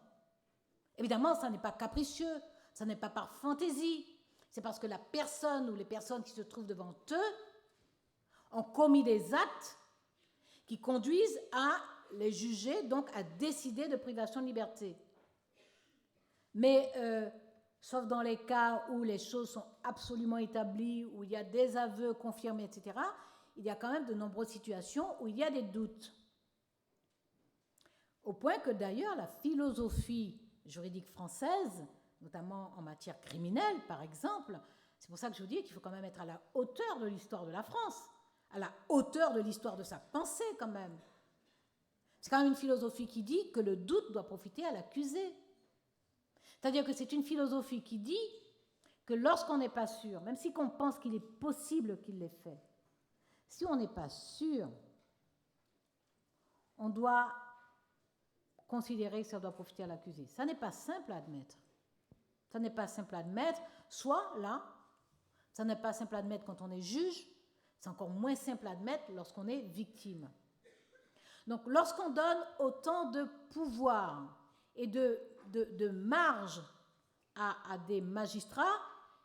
[SPEAKER 1] Évidemment, ça n'est pas capricieux, ça n'est pas par fantaisie. C'est parce que la personne ou les personnes qui se trouvent devant eux ont commis des actes qui conduisent à les juger, donc à décider de privation de liberté. Mais, sauf dans les cas où les choses sont absolument établies, où il y a des aveux confirmés, etc., il y a quand même de nombreuses situations où il y a des doutes. Au point que d'ailleurs la philosophie juridique française, notamment en matière criminelle par exemple, c'est pour ça que je vous dis qu'il faut quand même être à la hauteur de l'histoire de la France, à la hauteur de l'histoire de sa pensée quand même. C'est quand même une philosophie qui dit que le doute doit profiter à l'accusé. C'est-à-dire que c'est une philosophie qui dit que lorsqu'on n'est pas sûr, même si on pense qu'il est possible qu'il l'ait fait, si on n'est pas sûr, on doit considérer que ça doit profiter à l'accusé. Ça n'est pas simple à admettre. Ça n'est pas simple à admettre, soit là, ça n'est pas simple à admettre quand on est juge, c'est encore moins simple à admettre lorsqu'on est victime. Donc lorsqu'on donne autant de pouvoir et de marge à des magistrats,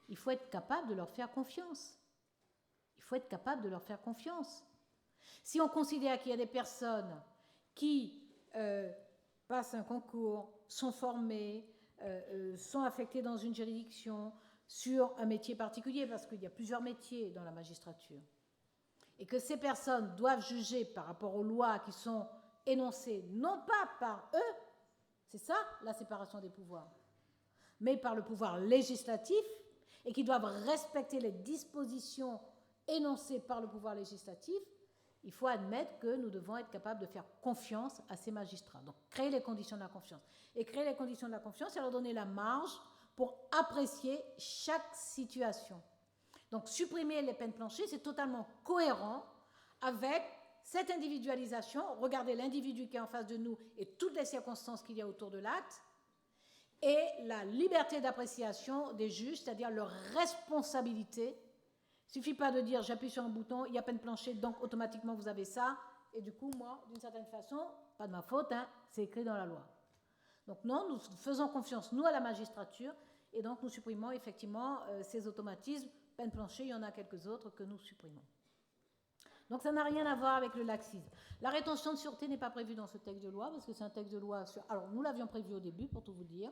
[SPEAKER 1] il faut être capable de leur faire confiance. Il faut être capable de leur faire confiance. Si on considère qu'il y a des personnes qui passent un concours, sont formées, sont affectées dans une juridiction sur un métier particulier, parce qu'il y a plusieurs métiers dans la magistrature, et que ces personnes doivent juger par rapport aux lois qui sont énoncées, non pas par eux, C'est ça, la séparation des pouvoirs. Mais par le pouvoir législatif, et qui doivent respecter les dispositions énoncées par le pouvoir législatif, il faut admettre que nous devons être capables de faire confiance à ces magistrats. Donc, créer les conditions de la confiance. Et créer les conditions de la confiance, c'est leur donner la marge pour apprécier chaque situation. Donc, supprimer les peines planchées, c'est totalement cohérent avec cette individualisation. Regardez l'individu qui est en face de nous et toutes les circonstances qu'il y a autour de l'acte, et la liberté d'appréciation des juges, c'est-à-dire leur responsabilité. Il ne suffit pas de dire j'appuie sur un bouton, il y a peine planchée, donc automatiquement vous avez ça, et du coup, moi, d'une certaine façon, pas de ma faute, hein, c'est écrit dans la loi. Donc non, nous faisons confiance, nous, à la magistrature, et donc nous supprimons effectivement ces automatismes. Peine planchée, il y en a quelques autres que nous supprimons. Donc ça n'a rien à voir avec le laxisme. La rétention de sûreté n'est pas prévue dans ce texte de loi, parce que c'est un texte de loi sur... Alors nous l'avions prévu au début, pour tout vous dire,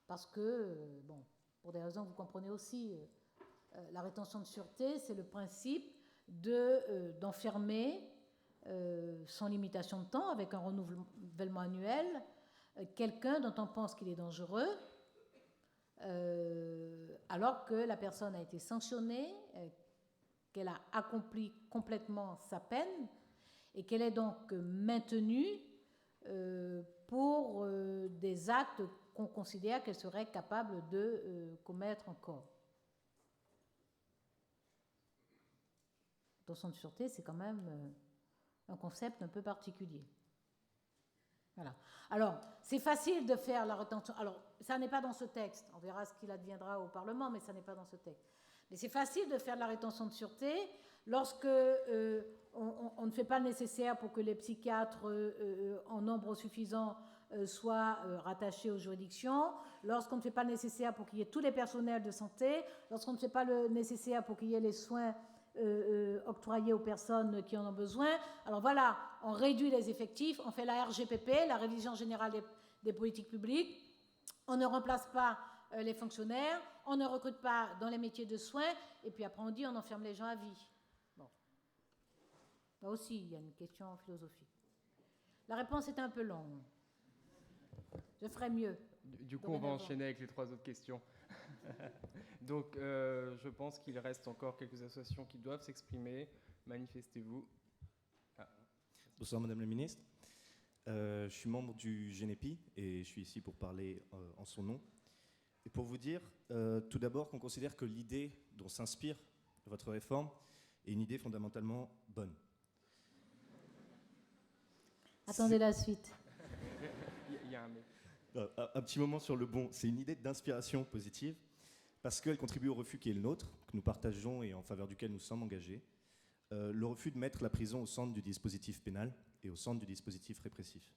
[SPEAKER 1] parce que, bon, pour des raisons que vous comprenez aussi, la rétention de sûreté, c'est le principe d'enfermer sans limitation de temps, avec un renouvellement annuel, quelqu'un dont on pense qu'il est dangereux, alors que la personne a été sanctionnée, qu'elle a accompli complètement sa peine et qu'elle est donc maintenue pour des actes qu'on considère qu'elle serait capable de commettre encore. Rétention de sûreté, c'est quand même un concept un peu particulier. Voilà. Alors, c'est facile de faire la rétention. Alors, ça n'est pas dans ce texte. On verra ce qu'il adviendra au Parlement, mais ça n'est pas dans ce texte. Mais c'est facile de faire de la rétention de sûreté lorsque on ne fait pas le nécessaire pour que les psychiatres en nombre suffisant soient rattachés aux juridictions, lorsqu'on ne fait pas le nécessaire pour qu'il y ait tous les personnels de santé, lorsqu'on ne fait pas le nécessaire pour qu'il y ait les soins octroyés aux personnes qui en ont besoin. Alors voilà, on réduit les effectifs, on fait la RGPP, la révision générale des politiques publiques, on ne remplace pas les fonctionnaires, on ne recrute pas dans les métiers de soins, et puis après on dit on enferme les gens à vie. Bon. Là aussi, il y a une question philosophique. La réponse est un peu longue. Je ferai mieux.
[SPEAKER 2] Du coup, on va enchaîner avec les 3 autres questions. Donc, je pense qu'il reste encore quelques associations qui doivent s'exprimer. Manifestez-vous. Ah.
[SPEAKER 4] Bonsoir Madame la Ministre. Je suis membre du GENEPI et je suis ici pour parler en son nom. Et pour vous dire, tout d'abord, qu'on considère que l'idée dont s'inspire votre réforme est une idée fondamentalement bonne.
[SPEAKER 1] Attendez la suite.
[SPEAKER 4] Il y a un petit moment sur le bon. C'est une idée d'inspiration positive parce qu'elle contribue au refus qui est le nôtre, que nous partageons et en faveur duquel nous sommes engagés. Le refus de mettre la prison au centre du dispositif pénal et au centre du dispositif répressif.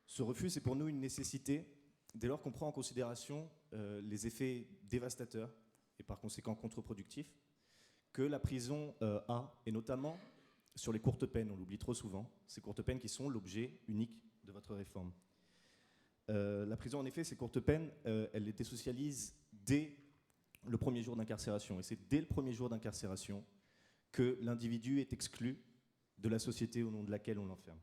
[SPEAKER 4] Ce refus, c'est pour nous une nécessité dès lors qu'on prend en considération les effets dévastateurs et par conséquent contre-productifs que la prison a, et notamment sur les courtes peines, on l'oublie trop souvent, ces courtes peines qui sont l'objet unique de votre réforme. La prison, en effet, ces courtes peines, elle les désocialise dès le premier jour d'incarcération. Et c'est dès le premier jour d'incarcération que l'individu est exclu de la société au nom de laquelle on l'enferme.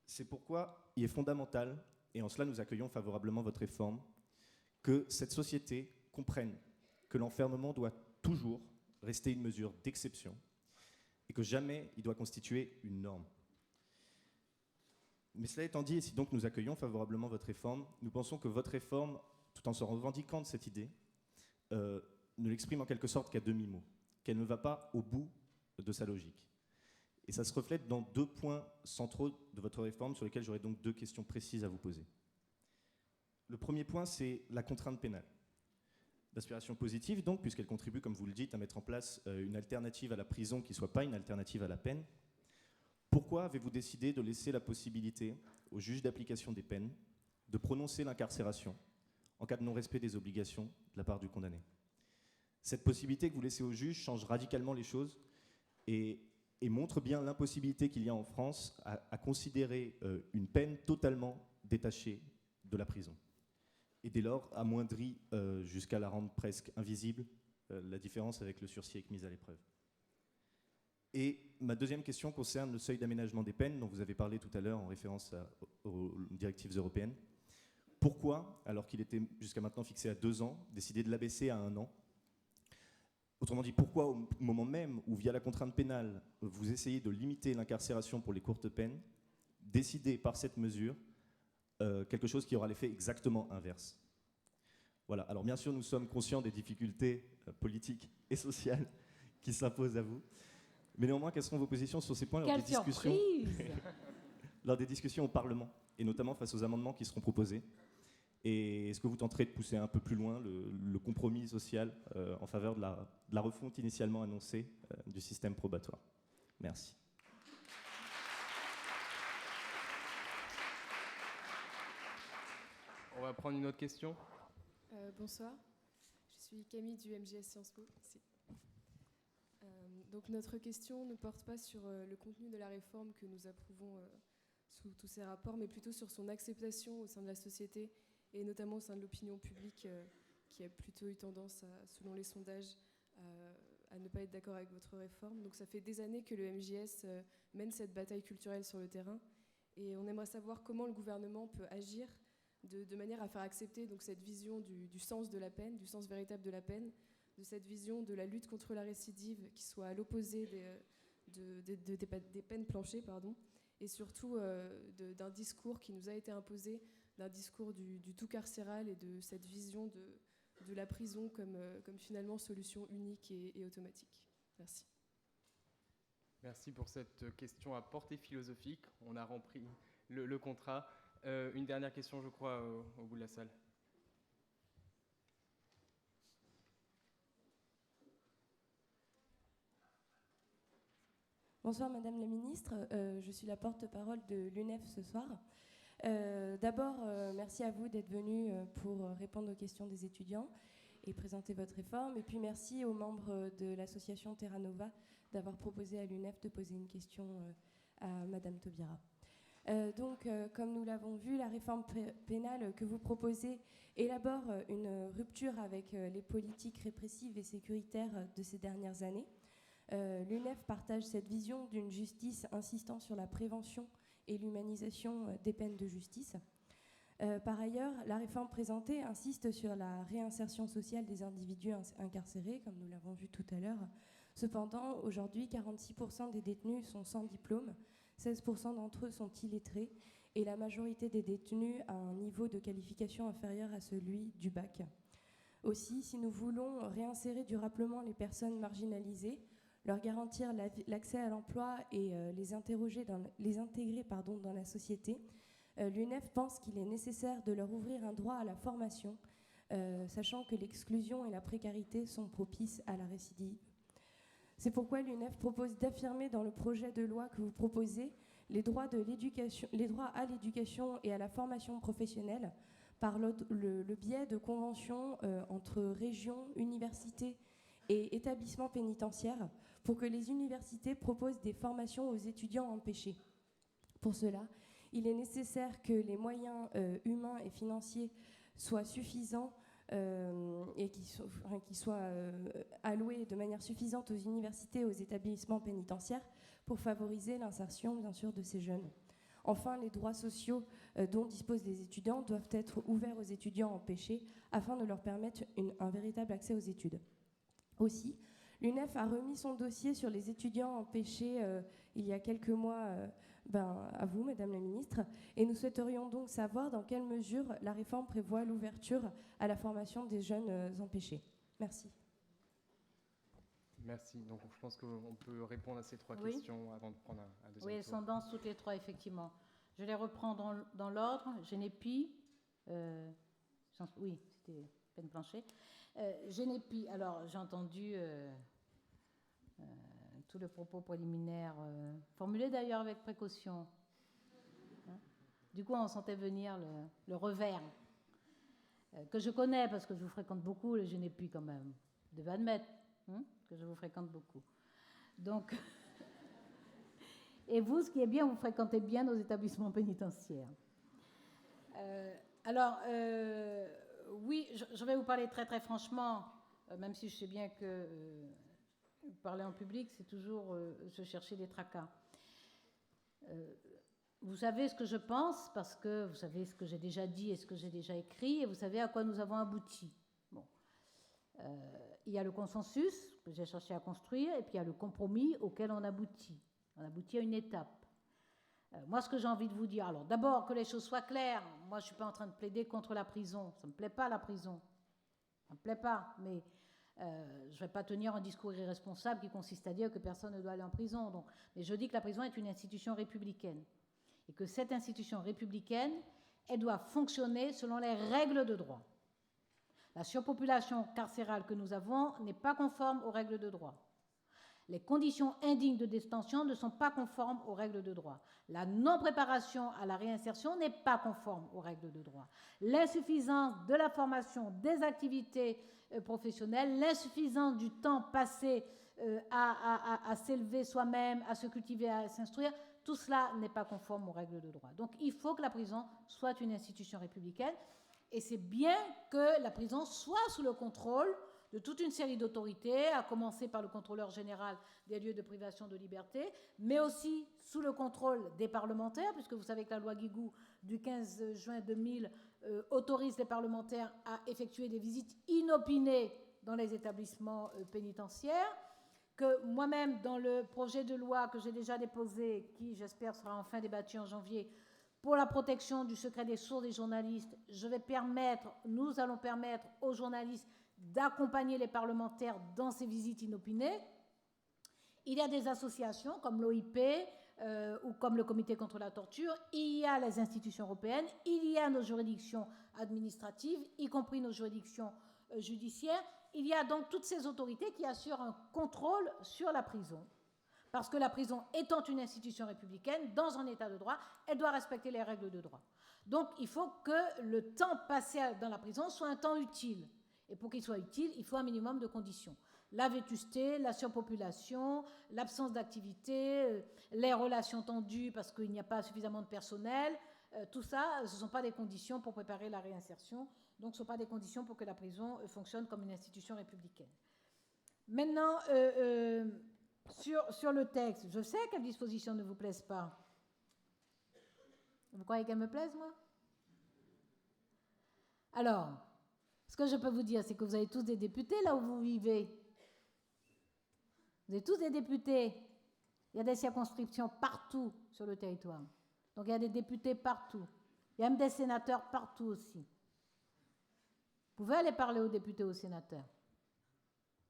[SPEAKER 4] C'est pourquoi il est fondamental, et en cela nous accueillons favorablement votre réforme, que cette société comprenne que l'enfermement doit toujours rester une mesure d'exception et que jamais il doit constituer une norme. Mais cela étant dit, et si donc nous accueillons favorablement votre réforme, nous pensons que votre réforme, tout en se revendiquant de cette idée, ne l'exprime en quelque sorte qu'à demi-mot, qu'elle ne va pas au bout de sa logique. Et ça se reflète dans 2 points centraux de votre réforme sur lesquels j'aurais donc 2 questions précises à vous poser. Le premier point, c'est la contrainte pénale. D'aspiration positive, donc, puisqu'elle contribue, comme vous le dites, à mettre en place une alternative à la prison qui ne soit pas une alternative à la peine. Pourquoi avez-vous décidé de laisser la possibilité au juge d'application des peines de prononcer l'incarcération en cas de non-respect des obligations de la part du condamné? Cette possibilité que vous laissez au juge change radicalement les choses et montre bien l'impossibilité qu'il y a en France à considérer une peine totalement détachée de la prison. Et dès lors, amoindrit jusqu'à la rendre presque invisible, la différence avec le sursis avec mise à l'épreuve. Et ma deuxième question concerne le seuil d'aménagement des peines dont vous avez parlé tout à l'heure en référence aux directives européennes. Pourquoi, alors qu'il était jusqu'à maintenant fixé à 2 ans, décider de l'abaisser à 1 an ? Autrement dit, pourquoi au moment même où, via la contrainte pénale, vous essayez de limiter l'incarcération pour les courtes peines, décider par cette mesure quelque chose qui aura l'effet exactement inverse ? Voilà. Alors bien sûr, nous sommes conscients des difficultés politiques et sociales qui s'imposent à vous. Mais néanmoins, quelles seront vos positions sur ces points lors des discussions au Parlement, et notamment face aux amendements qui seront proposés ? Et est-ce que vous tenterez de pousser un peu plus loin le compromis social en faveur de la refonte initialement annoncée du système probatoire ? Merci.
[SPEAKER 2] On va prendre une autre question.
[SPEAKER 5] Bonsoir, je suis Camille du MJS Sciences Po. Donc notre question ne porte pas sur le contenu de la réforme que nous approuvons sous tous ces rapports, mais plutôt sur son acceptation au sein de la société et notamment au sein de l'opinion publique qui a plutôt eu tendance, selon les sondages, à ne pas être d'accord avec votre réforme. Donc ça fait des années que le MJS mène cette bataille culturelle sur le terrain et on aimerait savoir comment le gouvernement peut agir de manière à faire accepter donc, cette vision du sens de la peine, du sens véritable de la peine, de cette vision de la lutte contre la récidive qui soit à l'opposé des peines planchées, et surtout d'un discours qui nous a été imposé, d'un discours du tout carcéral et de cette vision de la prison comme finalement solution unique et automatique. Merci.
[SPEAKER 2] Merci pour cette question à portée philosophique. On a rempli le contrat. Une dernière question, je crois, au bout de la salle.
[SPEAKER 6] Bonsoir Madame la Ministre, je suis la porte-parole de l'UNEF ce soir. D'abord, merci à vous d'être venus pour répondre aux questions des étudiants et présenter votre réforme. Et puis merci aux membres de l'association Terra Nova d'avoir proposé à l'UNEF de poser une question à Madame Taubira. Comme nous l'avons vu, la réforme pénale que vous proposez élabore une rupture avec les politiques répressives et sécuritaires de ces dernières années. L'UNEF partage cette vision d'une justice insistant sur la prévention et l'humanisation des peines de justice. Par ailleurs, la réforme présentée insiste sur la réinsertion sociale des individus incarcérés, comme nous l'avons vu tout à l'heure. Cependant, aujourd'hui, 46% des détenus sont sans diplôme, 16% d'entre eux sont illettrés et la majorité des détenus a un niveau de qualification inférieur à celui du bac. Aussi, si nous voulons réinsérer durablement les personnes marginalisées, leur garantir l'accès à l'emploi et les intégrer dans la société, l'UNEF pense qu'il est nécessaire de leur ouvrir un droit à la formation, sachant que l'exclusion et la précarité sont propices à la récidive. C'est pourquoi l'UNEF propose d'affirmer dans le projet de loi que vous proposez les droits à l'éducation et à la formation professionnelle par le biais de conventions entre régions, universités et établissements pénitentiaires pour que les universités proposent des formations aux étudiants empêchés. Pour cela, il est nécessaire que les moyens humains et financiers soient suffisants et qui soient alloués de manière suffisante aux universités et aux établissements pénitentiaires pour favoriser l'insertion, bien sûr, de ces jeunes. Enfin, les droits sociaux dont disposent les étudiants doivent être ouverts aux étudiants empêchés afin de leur permettre un véritable accès aux études. Aussi, l'UNEF a remis son dossier sur les étudiants empêchés il y a quelques mois à vous, Madame la Ministre, et nous souhaiterions donc savoir dans quelle mesure la réforme prévoit l'ouverture à la formation des jeunes empêchés. Merci.
[SPEAKER 2] Merci. Donc je pense qu'on peut répondre à ces 3 questions avant de prendre un deuxième tour.
[SPEAKER 1] Oui, elles sont denses toutes les 3, effectivement. Je les reprends dans l'ordre. Génépi, oui, c'était peine planchée. Génépi, alors j'ai entendu tout le propos préliminaire, formulé d'ailleurs avec précaution. Du coup, on sentait venir le revers, que je connais parce que je vous fréquente beaucoup, le Génépi quand même. Vous devez admettre que je vous fréquente beaucoup. Donc, et vous, ce qui est bien, vous fréquentez bien nos établissements pénitentiaires. Oui, je vais vous parler très très franchement, même si je sais bien que parler en public, c'est toujours se chercher des tracas. Vous savez ce que je pense, parce que vous savez ce que j'ai déjà dit et ce que j'ai déjà écrit, et vous savez à quoi nous avons abouti. Bon. Il y a le consensus que j'ai cherché à construire, et puis il y a le compromis auquel on aboutit. On aboutit à une étape. Moi, ce que j'ai envie de vous dire, alors d'abord que les choses soient claires, moi je ne suis pas en train de plaider contre la prison, ça ne me plaît pas la prison, ça ne me plaît pas, mais je ne vais pas tenir un discours irresponsable qui consiste à dire que personne ne doit aller en prison. Donc, mais je dis que la prison est une institution républicaine, et que cette institution républicaine, elle doit fonctionner selon les règles de droit. La surpopulation carcérale que nous avons n'est pas conforme aux règles de droit. Les conditions indignes de détention ne sont pas conformes aux règles de droit. La non-préparation à la réinsertion n'est pas conforme aux règles de droit. L'insuffisance de la formation, des activités professionnelles, l'insuffisance du temps passé à s'élever soi-même, à se cultiver, à s'instruire, tout cela n'est pas conforme aux règles de droit. Donc il faut que la prison soit une institution républicaine, et c'est bien que la prison soit sous le contrôle de toute une série d'autorités, à commencer par le contrôleur général des lieux de privation de liberté, mais aussi sous le contrôle des parlementaires, puisque vous savez que la loi Guigou du 15 juin 2000 autorise les parlementaires à effectuer des visites inopinées dans les établissements pénitentiaires, que moi-même, dans le projet de loi que j'ai déjà déposé, qui j'espère sera enfin débattu en janvier, pour la protection du secret des sources des journalistes, nous allons permettre aux journalistes d'accompagner les parlementaires dans ces visites inopinées. Il y a des associations comme l'OIP ou comme le Comité contre la torture, il y a les institutions européennes, il y a nos juridictions administratives, y compris nos juridictions judiciaires. Il y a donc toutes ces autorités qui assurent un contrôle sur la prison. Parce que la prison étant une institution républicaine, dans un état de droit, elle doit respecter les règles de droit. Donc il faut que le temps passé dans la prison soit un temps utile. Et pour qu'il soit utile, il faut un minimum de conditions. La vétusté, la surpopulation, l'absence d'activité, les relations tendues parce qu'il n'y a pas suffisamment de personnel, tout ça, ce ne sont pas des conditions pour préparer la réinsertion, donc ce ne sont pas des conditions pour que la prison fonctionne comme une institution républicaine. Maintenant, sur le texte, je sais quelles dispositions ne vous plaisent pas. Vous croyez qu'elles me plaisent, moi? Alors, ce que je peux vous dire, c'est que vous avez tous des députés là où vous vivez. Vous avez tous des députés. Il y a des circonscriptions partout sur le territoire. Donc il y a des députés partout. Il y a même des sénateurs partout aussi. Vous pouvez aller parler aux députés, aux sénateurs.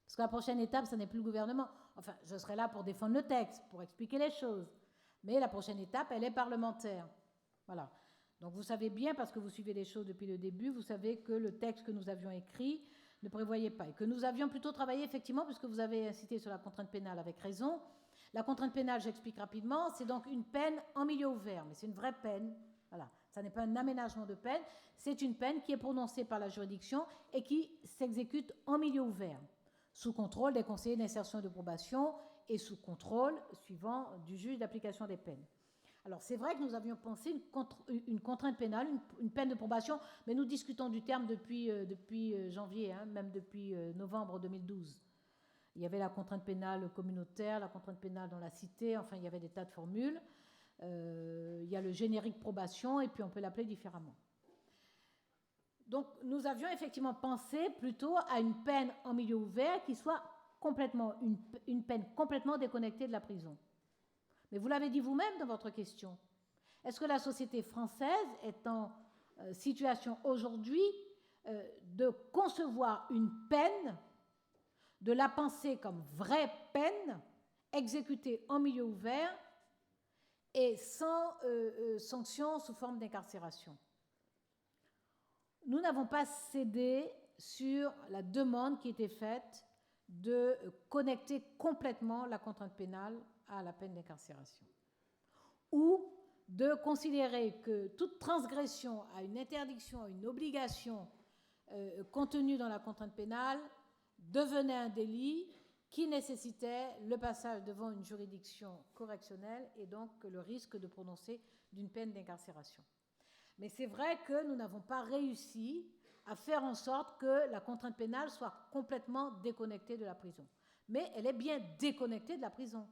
[SPEAKER 1] Parce que la prochaine étape, ce n'est plus le gouvernement. Enfin, je serai là pour défendre le texte, pour expliquer les choses. Mais la prochaine étape, elle est parlementaire. Voilà. Donc vous savez bien, parce que vous suivez les choses depuis le début, vous savez que le texte que nous avions écrit ne prévoyait pas. Et que nous avions plutôt travaillé, effectivement, puisque vous avez incité sur la contrainte pénale avec raison. La contrainte pénale, j'explique rapidement, c'est donc une peine en milieu ouvert. Mais c'est une vraie peine. Voilà. Ça n'est pas un aménagement de peine. C'est une peine qui est prononcée par la juridiction et qui s'exécute en milieu ouvert, sous contrôle des conseillers d'insertion et de probation et sous contrôle suivant du juge d'application des peines. Alors c'est vrai que nous avions pensé une contrainte pénale, une peine de probation, mais nous discutons du terme depuis janvier, même depuis novembre 2012. Il y avait la contrainte pénale communautaire, la contrainte pénale dans la cité, enfin il y avait des tas de formules. Il y a le générique probation et puis on peut l'appeler différemment. Donc nous avions effectivement pensé plutôt à une peine en milieu ouvert qui soit complètement une peine complètement déconnectée de la prison. Mais vous l'avez dit vous-même dans votre question. Est-ce que la société française est en situation aujourd'hui de concevoir une peine, de la penser comme vraie peine, exécutée en milieu ouvert et sans sanction sous forme d'incarcération? Nous n'avons pas cédé sur la demande qui était faite de connecter complètement la contrainte pénale à la peine d'incarcération, ou de considérer que toute transgression à une interdiction, à une obligation contenue dans la contrainte pénale devenait un délit qui nécessitait le passage devant une juridiction correctionnelle et donc le risque de prononcer d'une peine d'incarcération. Mais c'est vrai que nous n'avons pas réussi à faire en sorte que la contrainte pénale soit complètement déconnectée de la prison. mais elle est bien déconnectée de la prison.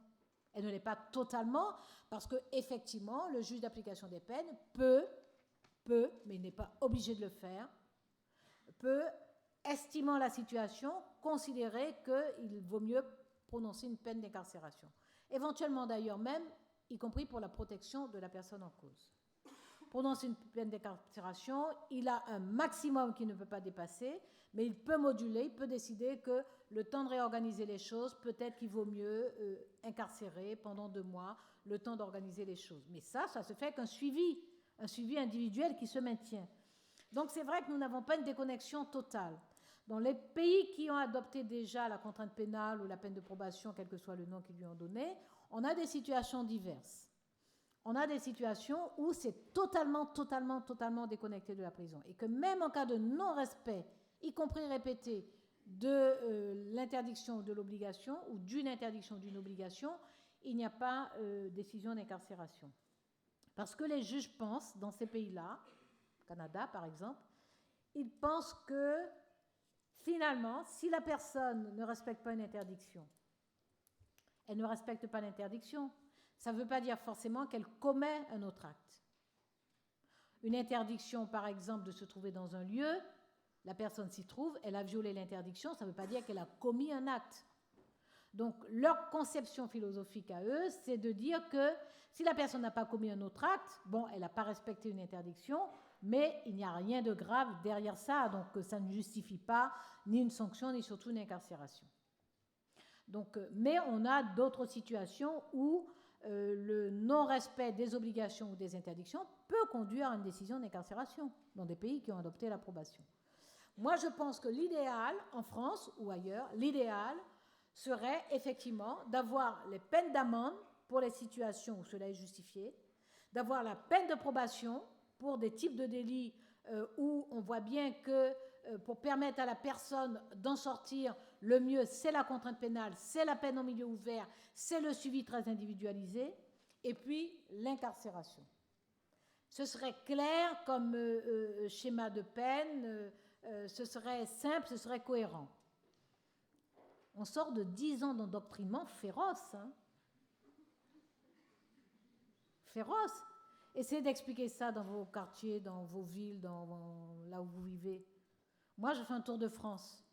[SPEAKER 1] Elle ne l'est pas totalement, parce qu'effectivement, le juge d'application des peines peut, mais il n'est pas obligé de le faire, peut, estimant la situation, considérer qu'il vaut mieux prononcer une peine d'incarcération. Éventuellement d'ailleurs même, y compris pour la protection de la personne en cause. Prononcer une peine d'incarcération, il a un maximum qu'il ne peut pas dépasser, mais il peut moduler, il peut décider que le temps de réorganiser les choses, peut-être qu'il vaut mieux incarcérer pendant 2 mois, le temps d'organiser les choses. Mais ça se fait qu'un suivi individuel qui se maintient. Donc c'est vrai que nous n'avons pas une déconnexion totale. Dans les pays qui ont adopté déjà la contrainte pénale ou la peine de probation, quel que soit le nom qu'ils lui ont donné, on a des situations diverses. On a des situations où c'est totalement déconnecté de la prison. Et que même en cas de non-respect, y compris répété, de l'interdiction de l'obligation ou d'une interdiction d'une obligation, il n'y a pas décision d'incarcération. Parce que les juges pensent, dans ces pays-là, Canada par exemple, ils pensent que finalement, si la personne ne respecte pas une interdiction, elle ne respecte pas l'interdiction. Ça ne veut pas dire forcément qu'elle commet un autre acte. Une interdiction, par exemple, de se trouver dans un lieu, la personne s'y trouve, elle a violé l'interdiction, ça ne veut pas dire qu'elle a commis un acte. Donc, leur conception philosophique à eux, c'est de dire que si la personne n'a pas commis un autre acte, bon, elle n'a pas respecté une interdiction, mais il n'y a rien de grave derrière ça, donc ça ne justifie pas ni une sanction, ni surtout une incarcération. Donc, mais on a d'autres situations où le non-respect des obligations ou des interdictions peut conduire à une décision d'incarcération dans des pays qui ont adopté l'approbation. Moi, je pense que l'idéal, en France ou ailleurs, l'idéal serait effectivement d'avoir les peines d'amende pour les situations où cela est justifié, d'avoir la peine de probation pour des types de délits où on voit bien que pour permettre à la personne d'en sortir, le mieux, c'est la contrainte pénale, c'est la peine en milieu ouvert, c'est le suivi très individualisé, et puis l'incarcération. Ce serait clair comme schéma de peine, ce serait simple, ce serait cohérent. On sort de 10 ans d'endoctrinement féroce. Hein. Féroce. Essayez d'expliquer ça dans vos quartiers, dans vos villes, là où vous vivez. Moi, je fais un tour de France.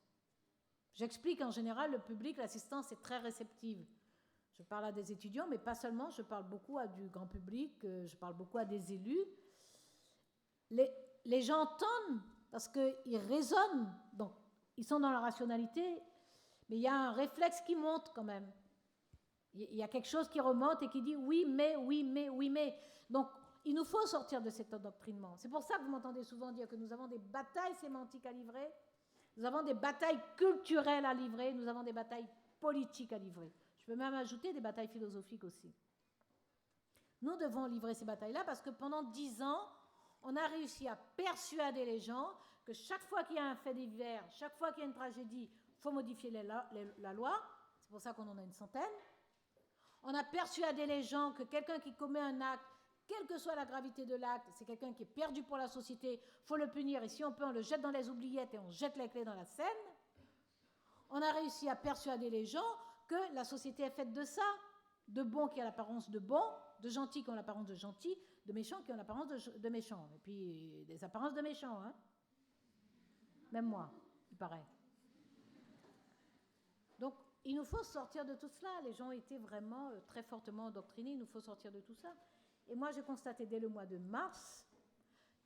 [SPEAKER 1] J'explique en général, le public, l'assistance est très réceptive. Je parle à des étudiants, mais pas seulement, je parle beaucoup à du grand public, je parle beaucoup à des élus. Les gens entendent parce qu'ils raisonnent, donc ils sont dans la rationalité, mais il y a un réflexe qui monte quand même. Il y a quelque chose qui remonte et qui dit oui, mais, oui, mais, oui, mais. Donc, il nous faut sortir de cet endoctrinement. C'est pour ça que vous m'entendez souvent dire que nous avons des batailles sémantiques à livrer, nous avons des batailles culturelles à livrer, nous avons des batailles politiques à livrer. Je peux même ajouter des batailles philosophiques aussi. Nous devons livrer ces batailles-là parce que pendant 10 ans, on a réussi à persuader les gens que chaque fois qu'il y a un fait divers, chaque fois qu'il y a une tragédie, il faut modifier la loi. C'est pour ça qu'on en a une centaine. On a persuadé les gens que quelqu'un qui commet un acte, quelle que soit la gravité de l'acte, c'est quelqu'un qui est perdu pour la société, il faut le punir, et si on peut, on le jette dans les oubliettes et on jette les clés dans la Seine. On a réussi à persuader les gens que la société est faite de ça, de bons qui ont l'apparence de bons, de gentils qui ont l'apparence de gentils, de méchants qui ont l'apparence de méchants. Et puis des apparences de méchants, hein. Même moi, il paraît. Donc, il nous faut sortir de tout cela. Les gens ont été vraiment très fortement endoctrinés, il nous faut sortir de tout ça. Et moi, j'ai constaté dès le mois de mars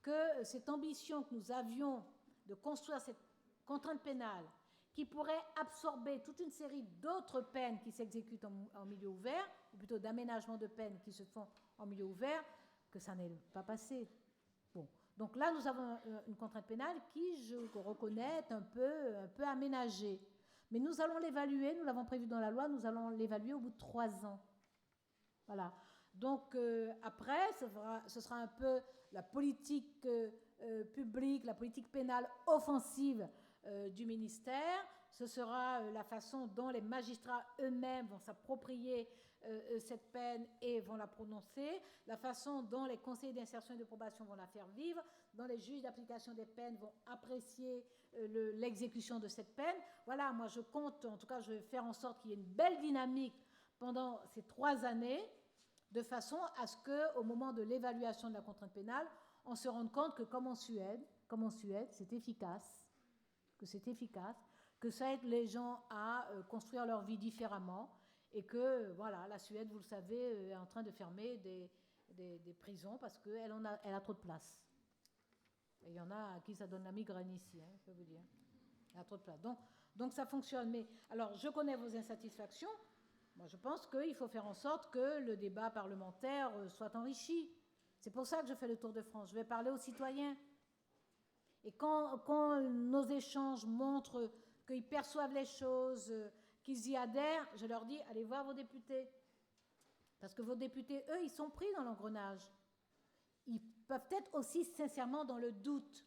[SPEAKER 1] que cette ambition que nous avions de construire cette contrainte pénale qui pourrait absorber toute une série d'autres peines qui s'exécutent en milieu ouvert, ou plutôt d'aménagement de peines qui se font en milieu ouvert, que ça n'est pas passé. Bon. Donc là, nous avons une contrainte pénale qui, je reconnais, est un peu aménagée. Mais nous allons l'évaluer, nous l'avons prévu dans la loi, nous allons l'évaluer au bout de 3 ans. Voilà. Donc après, ce sera un peu la politique publique, la politique pénale offensive du ministère. Ce sera la façon dont les magistrats eux-mêmes vont s'approprier cette peine et vont la prononcer, la façon dont les conseillers d'insertion et de probation vont la faire vivre, dont les juges d'application des peines vont apprécier l'exécution de cette peine. Voilà, moi je compte, en tout cas je vais faire en sorte qu'il y ait une belle dynamique pendant ces 3 années, de façon à ce qu'au moment de l'évaluation de la contrainte pénale, on se rende compte que comme en Suède, c'est efficace, que ça aide les gens à construire leur vie différemment, et que, voilà, la Suède, vous le savez, est en train de fermer des prisons parce qu'elle a trop de place. Et il y en a à qui ça donne la migraine ici, hein, je peux vous dire. Elle a trop de place. Donc ça fonctionne. Mais alors, je connais vos insatisfactions. Moi, je pense qu'il faut faire en sorte que le débat parlementaire soit enrichi. C'est pour ça que je fais le tour de France. Je vais parler aux citoyens. Et quand nos échanges montrent qu'ils perçoivent les choses, qu'ils y adhèrent, je leur dis, allez voir vos députés. Parce que vos députés, eux, ils sont pris dans l'engrenage. Ils peuvent être aussi sincèrement dans le doute.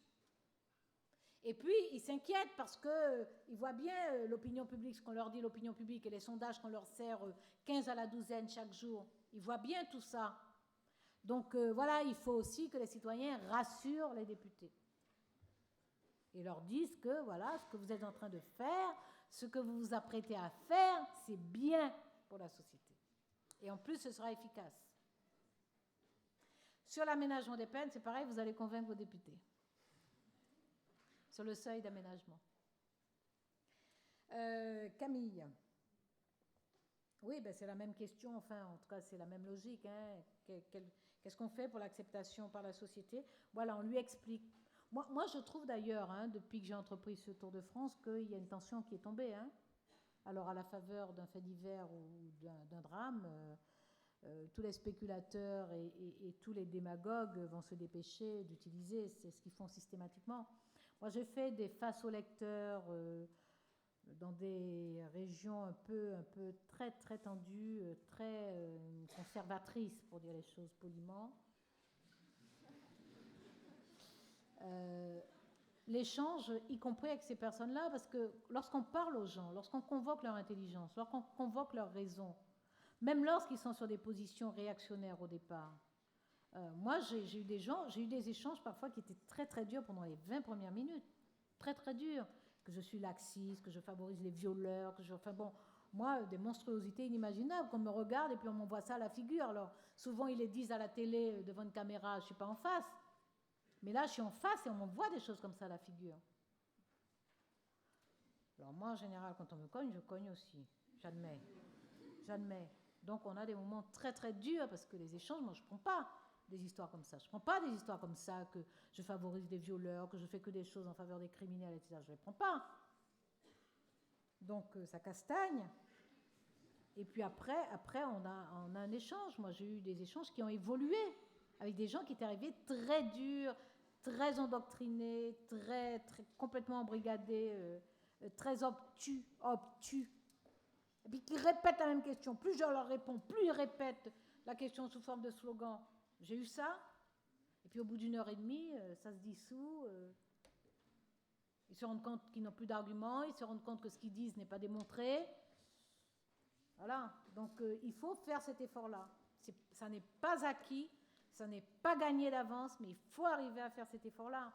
[SPEAKER 1] Et puis, ils s'inquiètent parce qu'ils voient bien l'opinion publique, ce qu'on leur dit, l'opinion publique, et les sondages qu'on leur sert 15 à la douzaine chaque jour. Ils voient bien tout ça. Donc, voilà, il faut aussi que les citoyens rassurent les députés. Et leur disent que, voilà, ce que vous êtes en train de faire, ce que vous vous apprêtez à faire, c'est bien pour la société. Et en plus, ce sera efficace. Sur l'aménagement des peines, c'est pareil, vous allez convaincre vos députés. Sur le seuil d'aménagement. Camille. Oui, ben c'est la même question, enfin, en tout cas, c'est la même logique. Hein. Qu'est-ce qu'on fait pour l'acceptation par la société? Voilà, on lui explique. Moi, je trouve d'ailleurs, hein, depuis que j'ai entrepris ce Tour de France, qu'il y a une tension qui est tombée. Hein. Alors, à la faveur d'un fait divers ou d'un drame, tous les spéculateurs et tous les démagogues vont se dépêcher d'utiliser, c'est ce qu'ils font systématiquement. Moi, j'ai fait des faces aux lecteurs dans des régions un peu très, très tendues, très conservatrices, pour dire les choses poliment. L'échange, y compris avec ces personnes-là, parce que lorsqu'on parle aux gens, lorsqu'on convoque leur intelligence, lorsqu'on convoque leur raison, même lorsqu'ils sont sur des positions réactionnaires au départ, moi j'ai eu des échanges parfois qui étaient très très durs pendant les 20 premières minutes, très très durs, que je suis laxiste, que je favorise les violeurs, moi des monstruosités inimaginables, qu'on me regarde et puis on m'envoie ça à la figure. Alors souvent ils les disent à la télé devant une caméra, je ne suis pas en face. Mais là, je suis en face et on m'envoie des choses comme ça à la figure. Alors moi, en général, quand on me cogne, je cogne aussi. J'admets. Donc on a des moments très très durs parce que les échanges, moi je ne prends pas des histoires comme ça. Je ne prends pas des histoires comme ça, que je favorise des violeurs, que je fais que des choses en faveur des criminels, etc. Je ne les prends pas. Donc ça castagne. Et puis après on a un échange. Moi, j'ai eu des échanges qui ont évolué avec des gens qui étaient arrivés très durs, très endoctrinés, très, très complètement embrigadés, très obtus. Et puis qui répètent la même question. Plus je leur réponds, plus ils répètent la question sous forme de slogan. J'ai eu ça. Et puis au bout d'une heure et demie, ça se dissout. Ils se rendent compte qu'ils n'ont plus d'arguments. Ils se rendent compte que ce qu'ils disent n'est pas démontré. Voilà. Donc il faut faire cet effort-là. Ça n'est pas acquis. Ça n'est pas gagné d'avance, mais il faut arriver à faire cet effort-là.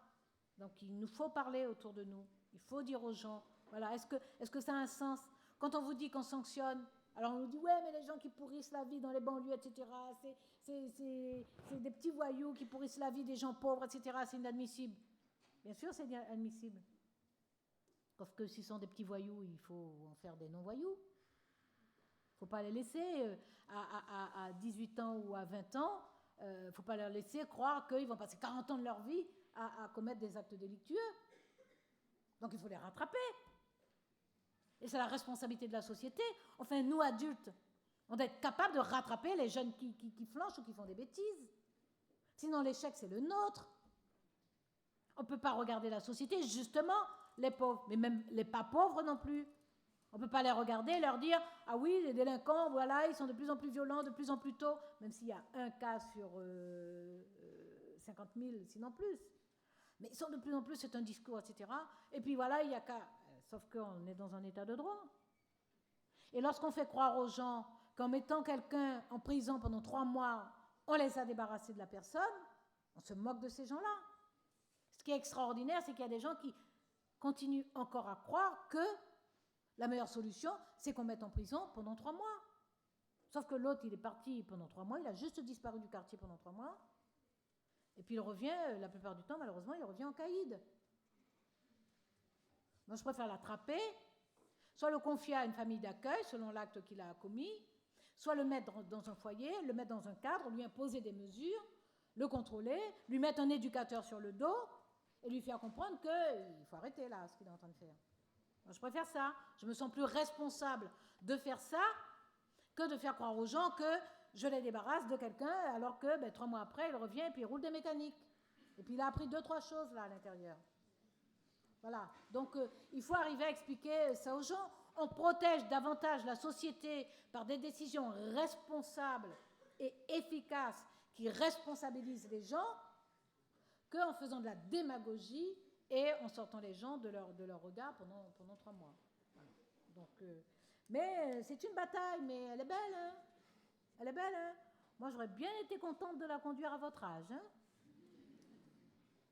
[SPEAKER 1] Donc il nous faut parler autour de nous. Il faut dire aux gens, voilà, est-ce que ça a un sens? Quand on vous dit qu'on sanctionne, alors on nous dit, ouais, mais les gens qui pourrissent la vie dans les banlieues, etc., c'est des petits voyous qui pourrissent la vie des gens pauvres, etc., c'est inadmissible. Bien sûr, c'est inadmissible. Sauf que s'ils sont des petits voyous, il faut en faire des non-voyous. Il ne faut pas les laisser à 18 ans ou à 20 ans. Il ne faut pas leur laisser croire qu'ils vont passer 40 ans de leur vie à commettre des actes délictueux. Donc il faut les rattraper. Et c'est la responsabilité de la société. Enfin, nous, adultes, on doit être capables de rattraper les jeunes qui flanchent ou qui font des bêtises. Sinon, l'échec, c'est le nôtre. On ne peut pas regarder la société, justement, les pauvres, mais même les pas pauvres non plus. On ne peut pas les regarder et leur dire « Ah oui, les délinquants, voilà, ils sont de plus en plus violents, de plus en plus tôt. » Même s'il y a un cas sur 50 000, sinon plus. Mais ils sont de plus en plus, c'est un discours, etc. Et puis voilà, il y a qu'à... Sauf qu'on est dans un état de droit. Et lorsqu'on fait croire aux gens qu'en mettant quelqu'un en prison pendant 3 mois, on les a débarrassés de la personne. On se moque de ces gens-là. Ce qui est extraordinaire, c'est qu'il y a des gens qui continuent encore à croire que la meilleure solution, c'est qu'on mette en prison pendant 3 mois. Sauf que l'autre, il est parti pendant 3 mois, il a juste disparu du quartier pendant 3 mois. Et puis il revient, la plupart du temps, malheureusement, il revient en caïd. Moi, je préfère l'attraper, soit le confier à une famille d'accueil, selon l'acte qu'il a commis, soit le mettre dans un foyer, le mettre dans un cadre, lui imposer des mesures, le contrôler, lui mettre un éducateur sur le dos et lui faire comprendre qu'il faut arrêter là ce qu'il est en train de faire. Moi, je préfère ça. Je me sens plus responsable de faire ça que de faire croire aux gens que je les débarrasse de quelqu'un alors que 3 mois après, il revient et puis il roule des mécaniques. Et puis il a appris 2-3 choses là à l'intérieur. Voilà. Donc il faut arriver à expliquer ça aux gens. On protège davantage la société par des décisions responsables et efficaces qui responsabilisent les gens qu'en faisant de la démagogie et en sortant les gens de leur regard pendant 3 mois. Voilà. Donc, mais c'est une bataille, mais elle est belle. Hein? Elle est belle. Hein? Moi, j'aurais bien été contente de la conduire à votre âge. Hein?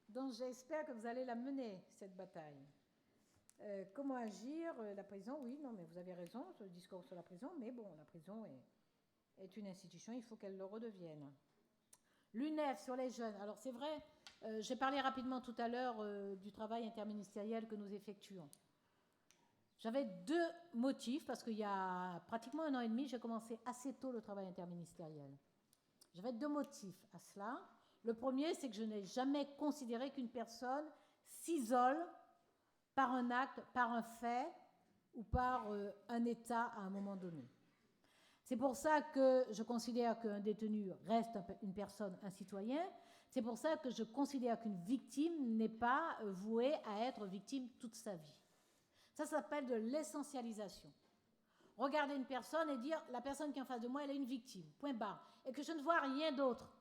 [SPEAKER 1] Donc, j'espère que vous allez la mener, cette bataille. Comment agir? La prison, oui, non, mais vous avez raison, sur le discours sur la prison, mais bon, la prison est une institution, il faut qu'elle le redevienne. L'UNEF sur les jeunes. Alors, c'est vrai, j'ai parlé rapidement tout à l'heure du travail interministériel que nous effectuons. J'avais 2 motifs, parce qu'il y a pratiquement 1 an et demi, j'ai commencé assez tôt le travail interministériel. J'avais 2 motifs à cela. Le premier, c'est que je n'ai jamais considéré qu'une personne s'isole par un acte, par un fait ou par un état à un moment donné. C'est pour ça que je considère qu'un détenu reste une personne, un citoyen. C'est pour ça que je considère qu'une victime n'est pas vouée à être victime toute sa vie. Ça s'appelle de l'essentialisation. Regarder une personne et dire la personne qui est en face de moi, elle est une victime, point barre, et que je ne vois rien d'autre.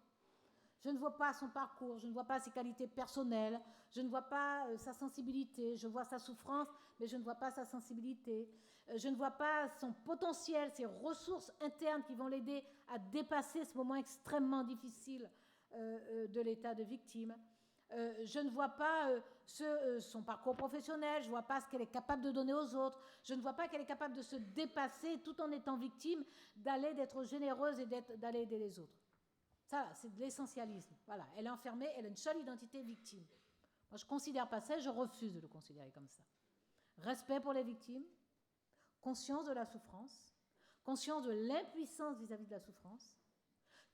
[SPEAKER 1] Je ne vois pas son parcours, je ne vois pas ses qualités personnelles, je ne vois pas sa sensibilité, je vois sa souffrance, mais je ne vois pas sa sensibilité. Je ne vois pas son potentiel, ses ressources internes qui vont l'aider à dépasser ce moment extrêmement difficile de l'état de victime. Je ne vois pas son parcours professionnel, je ne vois pas ce qu'elle est capable de donner aux autres, je ne vois pas qu'elle est capable de se dépasser tout en étant victime, d'être généreuse et d'aller aider les autres. Ça, c'est de l'essentialisme. Voilà, elle est enfermée, elle a une seule identité victime. Moi, je ne considère pas ça, je refuse de le considérer comme ça. Respect pour les victimes, conscience de la souffrance, conscience de l'impuissance vis-à-vis de la souffrance,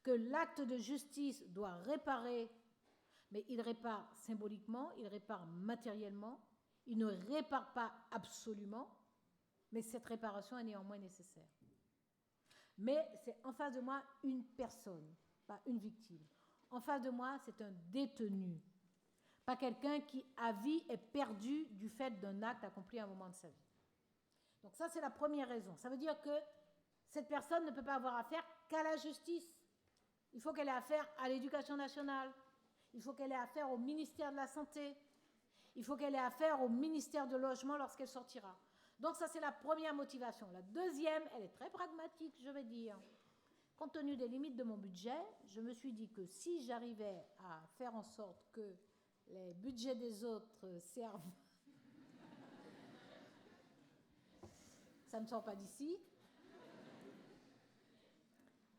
[SPEAKER 1] que l'acte de justice doit réparer, mais il répare symboliquement, il répare matériellement, il ne répare pas absolument, mais cette réparation est néanmoins nécessaire. Mais c'est en face de moi une personne, pas une victime. En face de moi, c'est un détenu, pas quelqu'un qui, à vie, est perdu du fait d'un acte accompli à un moment de sa vie. Donc ça, c'est la première raison. Ça veut dire que cette personne ne peut pas avoir affaire qu'à la justice. Il faut qu'elle ait affaire à l'éducation nationale. Il faut qu'elle ait affaire au ministère de la Santé. Il faut qu'elle ait affaire au ministère de Logement lorsqu'elle sortira. Donc ça, c'est la première motivation. La deuxième, elle est très pragmatique, je vais dire. Compte tenu des limites de mon budget, je me suis dit que si j'arrivais à faire en sorte que les budgets des autres servent, ça ne sort pas d'ici,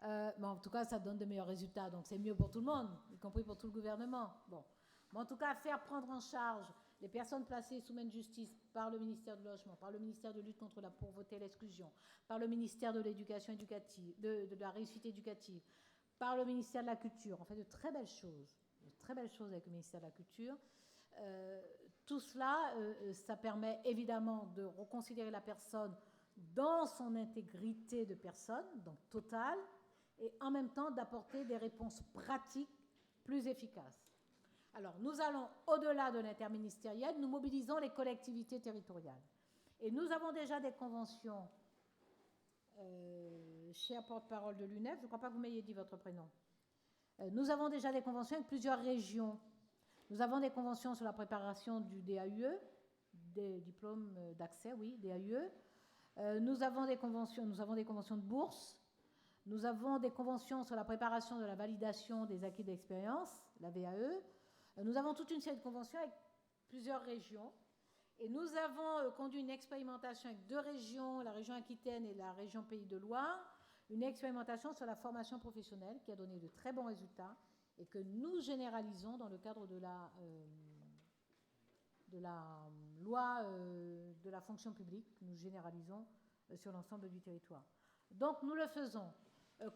[SPEAKER 1] mais en tout cas, ça donne de meilleurs résultats, donc c'est mieux pour tout le monde, y compris pour tout le gouvernement. Bon. Mais en tout cas, faire prendre en charge les personnes placées sous main de justice par le ministère du Logement, par le ministère de lutte contre la pauvreté et l'exclusion, par le ministère de l'éducation éducative, de la réussite éducative, par le ministère de la Culture. On fait de très belles choses avec le ministère de la Culture. Tout cela, ça permet évidemment de reconsidérer la personne dans son intégrité de personne, donc totale, et en même temps d'apporter des réponses pratiques plus efficaces. Alors, nous allons au-delà de l'interministériel, nous mobilisons les collectivités territoriales. Et nous avons déjà des conventions, cher porte-parole de l'UNEF, je ne crois pas que vous m'ayez dit votre prénom. Nous avons déjà des conventions avec plusieurs régions. Nous avons des conventions sur la préparation du DAUE, des diplômes d'accès, oui, DAUE. Nous avons des conventions de bourse Nous avons des conventions sur la préparation de la validation des acquis d'expérience, la VAE. Nous avons toute une série de conventions avec plusieurs régions. Et nous avons conduit une expérimentation avec 2 régions, la région Aquitaine et la région Pays de Loire, une expérimentation sur la formation professionnelle qui a donné de très bons résultats et que nous généralisons dans le cadre de la loi de la fonction publique. Nous généralisons sur l'ensemble du territoire. Donc nous le faisons.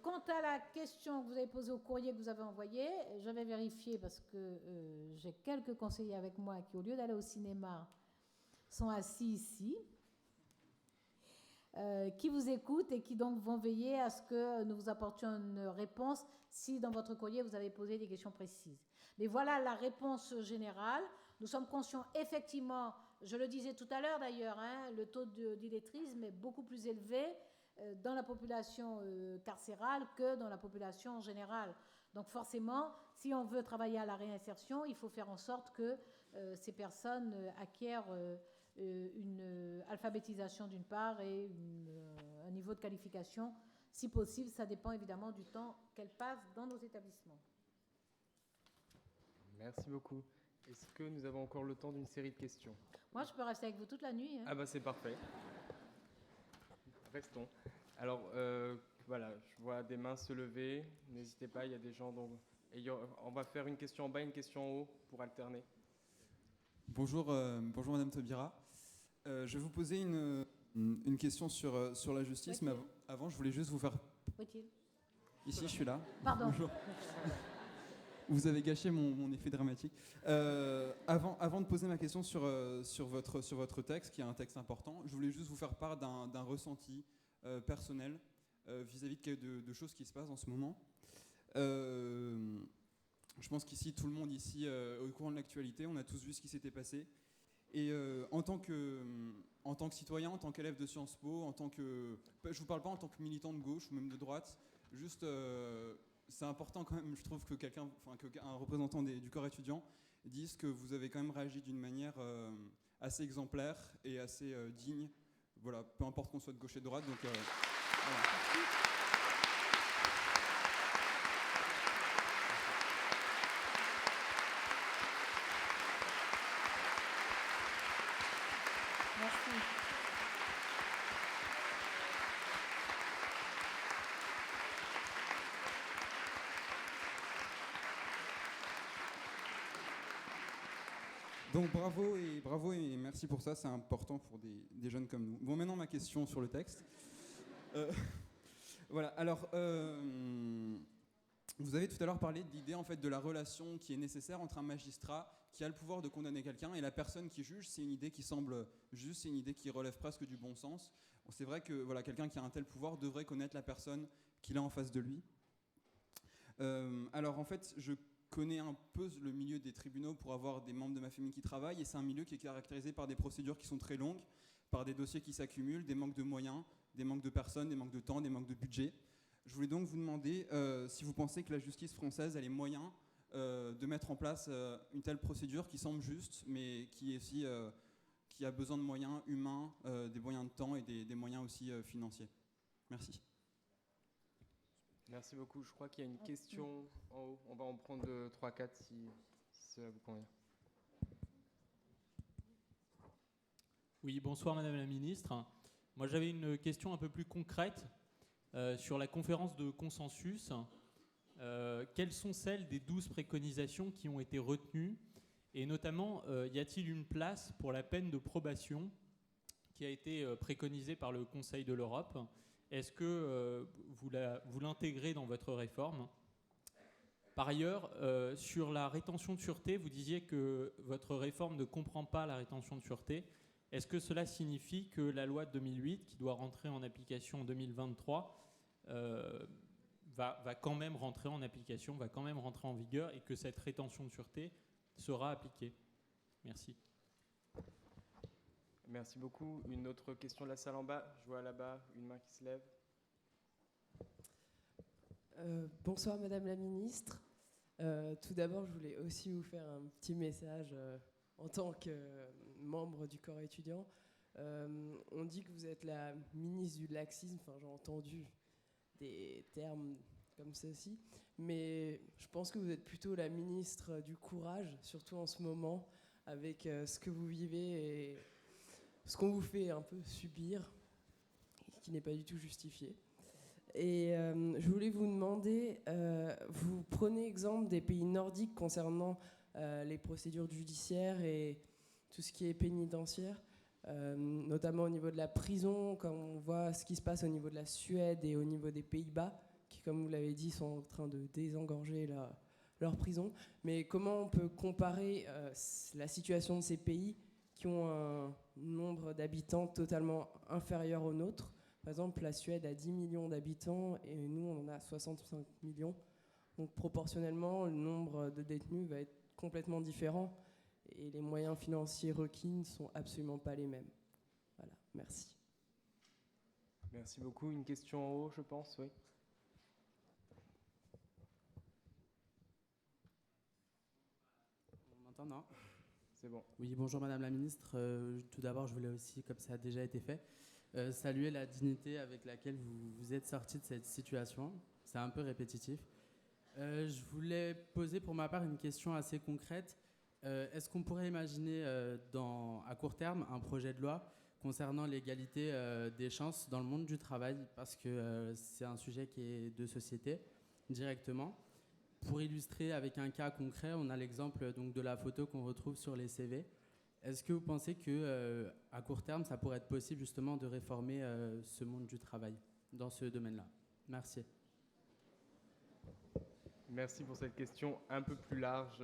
[SPEAKER 1] Quant à la question que vous avez posée au courrier que vous avez envoyé, je vais vérifier parce que j'ai quelques conseillers avec moi qui, au lieu d'aller au cinéma, sont assis ici, qui vous écoutent et qui donc vont veiller à ce que nous vous apportions une réponse si dans votre courrier vous avez posé des questions précises. Mais voilà la réponse générale. Nous sommes conscients, effectivement, je le disais tout à l'heure d'ailleurs, le taux d'illettrisme est beaucoup plus élevé dans la population carcérale que dans la population générale. Donc forcément, si on veut travailler à la réinsertion, il faut faire en sorte que ces personnes acquièrent une alphabétisation d'une part et un niveau de qualification, si possible. Ça dépend évidemment du temps qu'elles passent dans nos établissements.
[SPEAKER 2] Merci beaucoup. Est-ce que nous avons encore le temps d'une série de questions?
[SPEAKER 1] Moi, je peux rester avec vous toute la nuit.
[SPEAKER 2] Ah bah c'est parfait. Restons. Alors, voilà, je vois des mains se lever. N'hésitez pas, il y a des gens dont... on va faire une question en bas et une question en haut pour alterner.
[SPEAKER 7] Bonjour, bonjour Madame Taubira. Je vais vous poser une question sur la justice, mais avant, je voulais juste vous faire...
[SPEAKER 1] Faut-il ?
[SPEAKER 7] Ici, je suis là.
[SPEAKER 1] Pardon.
[SPEAKER 7] Bonjour. Vous avez gâché mon effet dramatique. Avant de poser ma question sur votre texte, qui est un texte important, je voulais juste vous faire part d'un ressenti personnel vis-à-vis de choses qui se passent en ce moment. Je pense qu'ici, tout le monde ici, au courant de l'actualité, on a tous vu ce qui s'était passé. Et en tant que citoyen, en tant qu'élève de Sciences Po, je ne vous parle pas en tant que militant de gauche ou même de droite, juste, c'est important quand même, je trouve, qu'un représentant du corps étudiant dise que vous avez quand même réagi d'une manière assez exemplaire et assez digne. Voilà, peu importe qu'on soit de gauche et de droite. Donc, voilà.
[SPEAKER 1] Merci.
[SPEAKER 7] Donc bravo et merci pour ça, c'est important pour des jeunes comme nous. Bon, maintenant ma question sur le texte. Voilà, alors vous avez tout à l'heure parlé de l'idée en fait de la relation qui est nécessaire entre un magistrat qui a le pouvoir de condamner quelqu'un et la personne qui juge. C'est une idée qui semble juste, c'est une idée qui relève presque du bon sens. Bon, c'est vrai que voilà, quelqu'un qui a un tel pouvoir devrait connaître la personne qu'il a en face de lui. Alors en fait, je connais un peu le milieu des tribunaux pour avoir des membres de ma famille qui travaillent, et c'est un milieu qui est caractérisé par des procédures qui sont très longues, par des dossiers qui s'accumulent, des manques de moyens, des manques de personnes, des manques de temps, des manques de budget. Je voulais donc vous demander si vous pensez que la justice française a les moyens de mettre en place une telle procédure qui semble juste, mais qui est aussi qui a besoin de moyens humains, des moyens de temps et des moyens aussi financiers. Merci.
[SPEAKER 2] Merci beaucoup. Je crois qu'il y a une question en haut. On va en prendre 3-4 si cela vous convient.
[SPEAKER 8] Oui, bonsoir Madame la Ministre. Moi j'avais une question un peu plus concrète sur la conférence de consensus. Quelles sont celles des 12 préconisations qui ont été retenues? Et notamment, y a-t-il une place pour la peine de probation qui a été préconisée par le Conseil de l'Europe? Est-ce que vous l'intégrez dans votre réforme? Par ailleurs, sur la rétention de sûreté, vous disiez que votre réforme ne comprend pas la rétention de sûreté. Est-ce que cela signifie que la loi de 2008, qui doit rentrer en application en 2023, va quand même rentrer en application, va quand même rentrer en vigueur, et que cette rétention de sûreté sera appliquée? Merci.
[SPEAKER 2] Merci beaucoup. Une autre question de la salle en bas. Je vois là-bas une main qui se lève.
[SPEAKER 9] Bonsoir Madame la Ministre. Tout d'abord, je voulais aussi vous faire un petit message en tant que membre du corps étudiant. On dit que vous êtes la ministre du laxisme. Enfin, j'ai entendu des termes comme ceci, mais je pense que vous êtes plutôt la ministre du courage, surtout en ce moment, avec ce que vous vivez et ce qu'on vous fait un peu subir, qui n'est pas du tout justifié. Et je voulais vous demander, vous prenez exemple des pays nordiques concernant les procédures judiciaires et tout ce qui est pénitentiaire, notamment au niveau de la prison, quand on voit ce qui se passe au niveau de la Suède et au niveau des Pays-Bas, qui, comme vous l'avez dit, sont en train de désengorger leur prison. Mais comment on peut comparer la situation de ces pays qui ont un nombre d'habitants totalement inférieur au nôtre? Par exemple, la Suède a 10 millions d'habitants et nous, on en a 65 millions. Donc proportionnellement, le nombre de détenus va être complètement différent et les moyens financiers requis ne sont absolument pas les mêmes. Voilà, merci.
[SPEAKER 2] Merci beaucoup. Une question en haut, je pense, oui.
[SPEAKER 10] On m'entend, non?
[SPEAKER 2] C'est bon.
[SPEAKER 10] Oui, bonjour Madame la Ministre. Tout d'abord, je voulais aussi, comme ça a déjà été fait, saluer la dignité avec laquelle vous êtes sorti de cette situation. C'est un peu répétitif. Je voulais poser pour ma part une question assez concrète. Est-ce qu'on pourrait imaginer à court terme un projet de loi concernant l'égalité des chances dans le monde du travail, parce que c'est un sujet qui est de société directement. Pour illustrer avec un cas concret, on a l'exemple donc de la photo qu'on retrouve sur les CV. Est-ce que vous pensez que à court terme, ça pourrait être possible justement de réformer ce monde du travail dans ce domaine-là? Merci.
[SPEAKER 2] Merci pour cette question un peu plus large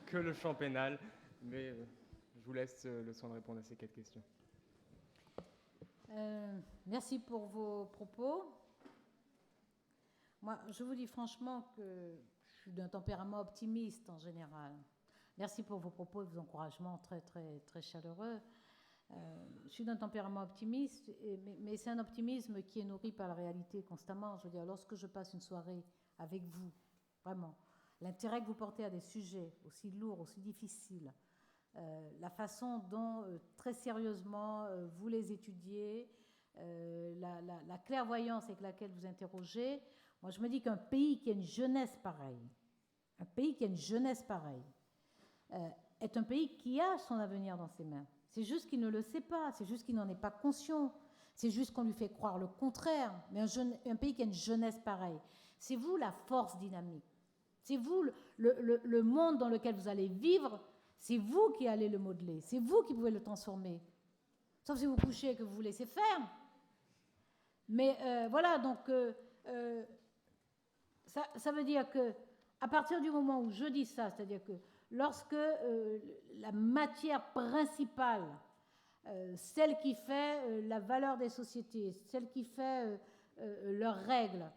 [SPEAKER 2] que le champ pénal, mais je vous laisse le soin de répondre à ces 4 questions.
[SPEAKER 1] Merci pour vos propos. Moi, je vous dis franchement que je suis d'un tempérament optimiste en général. Merci pour vos propos et vos encouragements très, très, très chaleureux. Je suis d'un tempérament optimiste, mais c'est un optimisme qui est nourri par la réalité constamment. Je veux dire, lorsque je passe une soirée avec vous, vraiment, l'intérêt que vous portez à des sujets aussi lourds, aussi difficiles, la façon dont, très sérieusement, vous les étudiez, la clairvoyance avec laquelle vous interrogez, moi je me dis qu'un pays qui a une jeunesse pareille, est un pays qui a son avenir dans ses mains. C'est juste qu'il ne le sait pas, c'est juste qu'il n'en est pas conscient, c'est juste qu'on lui fait croire le contraire. Mais un pays qui a une jeunesse pareille, c'est vous la force dynamique, c'est vous le monde dans lequel vous allez vivre, c'est vous qui allez le modeler, c'est vous qui pouvez le transformer. Sauf si vous couchez et que vous vous laissez faire. Mais voilà, donc ça veut dire que à partir du moment où je dis ça, c'est-à-dire que lorsque la matière principale, celle qui fait la valeur des sociétés, celle qui fait leurs règles,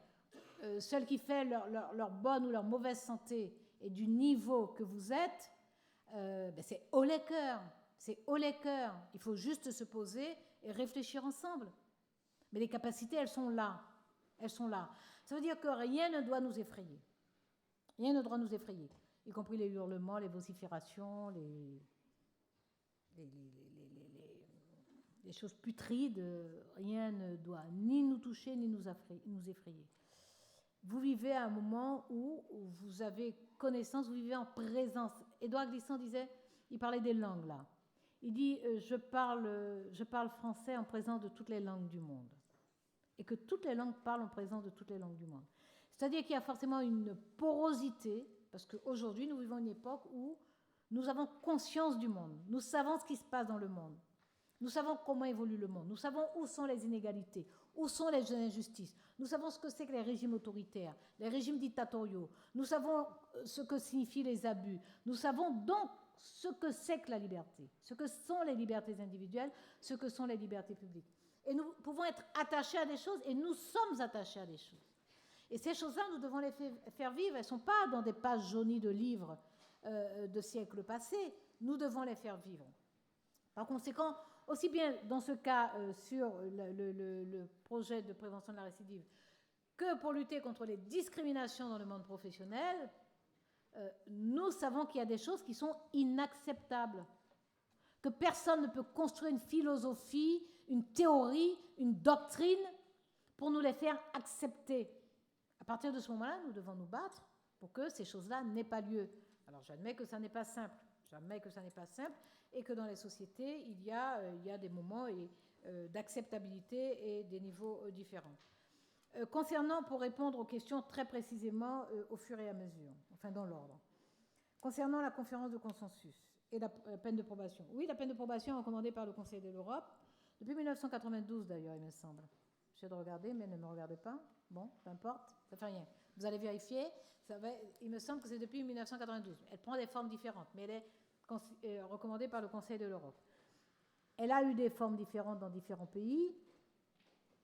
[SPEAKER 1] celle qui fait leur bonne ou leur mauvaise santé et du niveau que vous êtes, c'est haut les cœurs. C'est haut les cœurs. Il faut juste se poser et réfléchir ensemble. Mais les capacités, elles sont là. Elles sont là. Ça veut dire que rien ne doit nous effrayer. Rien ne doit nous effrayer, y compris les hurlements, les vociférations, les choses putrides. Rien ne doit ni nous toucher, ni nous effrayer. Vous vivez à un moment où vous avez connaissance, vous vivez en présence. Édouard Glissant disait, il parlait des langues là. Il dit, je parle français en présence de toutes les langues du monde. Et que toutes les langues parlent en présence de toutes les langues du monde. C'est-à-dire qu'il y a forcément une porosité, parce qu'aujourd'hui, nous vivons une époque où nous avons conscience du monde. Nous savons ce qui se passe dans le monde. Nous savons comment évolue le monde. Nous savons où sont les inégalités, où sont les injustices. Nous savons ce que c'est que les régimes autoritaires, les régimes dictatoriaux. Nous savons ce que signifient les abus. Nous savons donc ce que c'est que la liberté, ce que sont les libertés individuelles, ce que sont les libertés publiques. Et nous pouvons être attachés à des choses, et nous sommes attachés à des choses. Et ces choses-là, nous devons les faire vivre. Elles ne sont pas dans des pages jaunies de livres de siècles passés. Nous devons les faire vivre. Par conséquent, aussi bien dans ce cas sur le projet de prévention de la récidive que pour lutter contre les discriminations dans le monde professionnel, nous savons qu'il y a des choses qui sont inacceptables. Que personne ne peut construire une philosophie, une théorie, une doctrine pour nous les faire accepter. À partir de ce moment-là, nous devons nous battre pour que ces choses-là n'aient pas lieu. Alors j'admets que ça n'est pas simple, et que dans les sociétés, il y a des moments d'acceptabilité et des niveaux différents. Concernant, pour répondre aux questions très précisément au fur et à mesure, enfin dans l'ordre, concernant la conférence de consensus et la peine de probation. Oui, la peine de probation est recommandée par le Conseil de l'Europe, depuis 1992 d'ailleurs, il me semble. J'essaie de regarder, mais ne me regardez pas. Bon, peu importe, ça fait rien. Vous allez vérifier, il me semble que c'est depuis 1992. Elle prend des formes différentes, mais elle est recommandée par le Conseil de l'Europe. Elle a eu des formes différentes dans différents pays.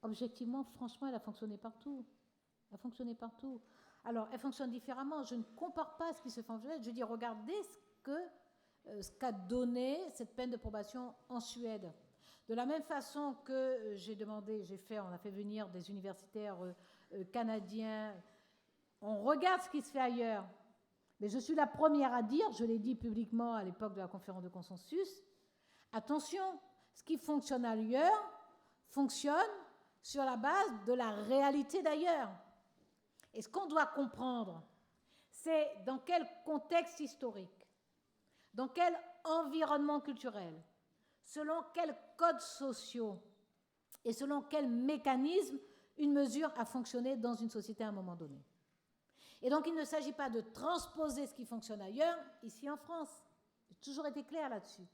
[SPEAKER 1] Objectivement, franchement, elle a fonctionné partout. Alors, elle fonctionne différemment. Je ne compare pas ce qui se fait en Suède. Je dis, regardez ce qu'a donné cette peine de probation en Suède. De la même façon que on a fait venir des universitaires canadiens. On regarde ce qui se fait ailleurs. Mais je suis la première à dire, je l'ai dit publiquement à l'époque de la conférence de consensus, attention, ce qui fonctionne ailleurs fonctionne sur la base de la réalité d'ailleurs. Et ce qu'on doit comprendre, c'est dans quel contexte historique, dans quel environnement culturel, selon quels codes sociaux et selon quel mécanisme une mesure a fonctionné dans une société à un moment donné. Et donc, il ne s'agit pas de transposer ce qui fonctionne ailleurs, ici en France. J'ai toujours été clair là-dessus.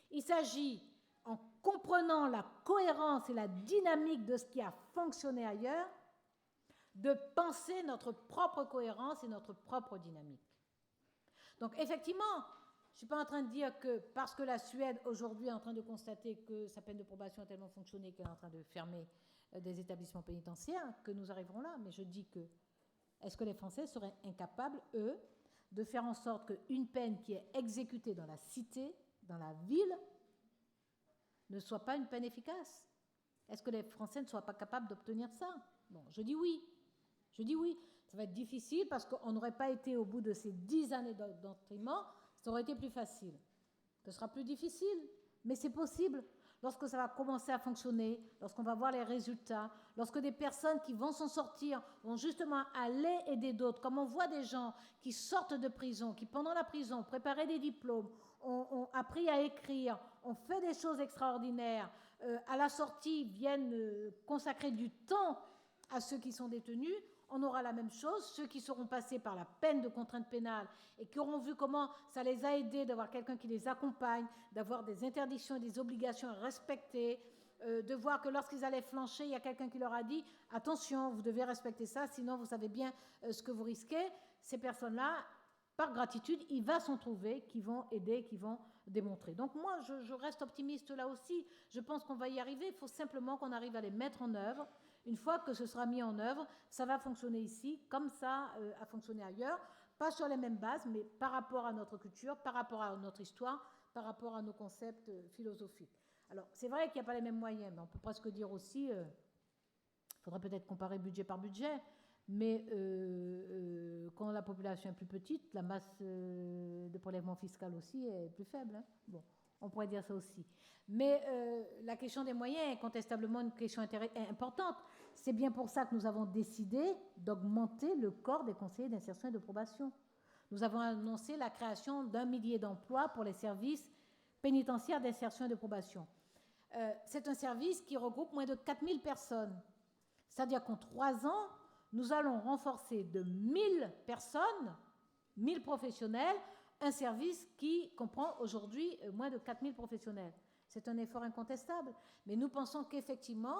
[SPEAKER 1] Il s'agit, en comprenant la cohérence et la dynamique de ce qui a fonctionné ailleurs, de penser notre propre cohérence et notre propre dynamique. Donc, effectivement, je ne suis pas en train de dire que parce que la Suède, aujourd'hui, est en train de constater que sa peine de probation a tellement fonctionné qu'elle est en train de fermer des établissements pénitentiaires, que nous arriverons là. Mais je dis que est-ce que les Français seraient incapables, eux, de faire en sorte qu'une peine qui est exécutée dans la cité, dans la ville, ne soit pas une peine efficace? Est-ce que les Français ne soient pas capables d'obtenir ça? Bon, je dis oui. Ça va être difficile parce qu'on n'aurait pas été au bout de ces 10 années d'entraînement, ça aurait été plus facile. Ce sera plus difficile, mais c'est possible. Lorsque ça va commencer à fonctionner, lorsqu'on va voir les résultats, lorsque des personnes qui vont s'en sortir vont justement aller aider d'autres, comme on voit des gens qui sortent de prison, qui pendant la prison ont préparé des diplômes, ont appris à écrire, ont fait des choses extraordinaires, à la sortie viennent consacrer du temps à ceux qui sont détenus, on aura la même chose. Ceux qui seront passés par la peine de contrainte pénale et qui auront vu comment ça les a aidés d'avoir quelqu'un qui les accompagne, d'avoir des interdictions et des obligations à respecter, de voir que lorsqu'ils allaient flancher, il y a quelqu'un qui leur a dit « Attention, vous devez respecter ça, sinon vous savez bien ce que vous risquez ». Ces personnes-là, par gratitude, il va s'en trouver qui vont aider, qui vont démontrer. Donc moi, je reste optimiste là aussi. Je pense qu'on va y arriver. Il faut simplement qu'on arrive à les mettre en œuvre. Une fois que ce sera mis en œuvre, ça va fonctionner ici, comme ça a fonctionné ailleurs, pas sur les mêmes bases, mais par rapport à notre culture, par rapport à notre histoire, par rapport à nos concepts philosophiques. Alors, c'est vrai qu'il n'y a pas les mêmes moyens, mais on peut presque dire aussi, il faudrait peut-être comparer budget par budget, mais quand la population est plus petite, la masse de prélèvement fiscal aussi est plus faible. Hein. Bon, on pourrait dire ça aussi. Mais la question des moyens est incontestablement une question importante. C'est bien pour ça que nous avons décidé d'augmenter le corps des conseillers d'insertion et de probation. Nous avons annoncé la création d'1 millier d'emplois pour les services pénitentiaires d'insertion et de probation. C'est un service qui regroupe moins de 4000 personnes. C'est-à-dire qu'en 3 ans, nous allons renforcer de 1000 personnes, 1000 professionnels, un service qui comprend aujourd'hui moins de 4000 professionnels. C'est un effort incontestable, mais nous pensons qu'effectivement,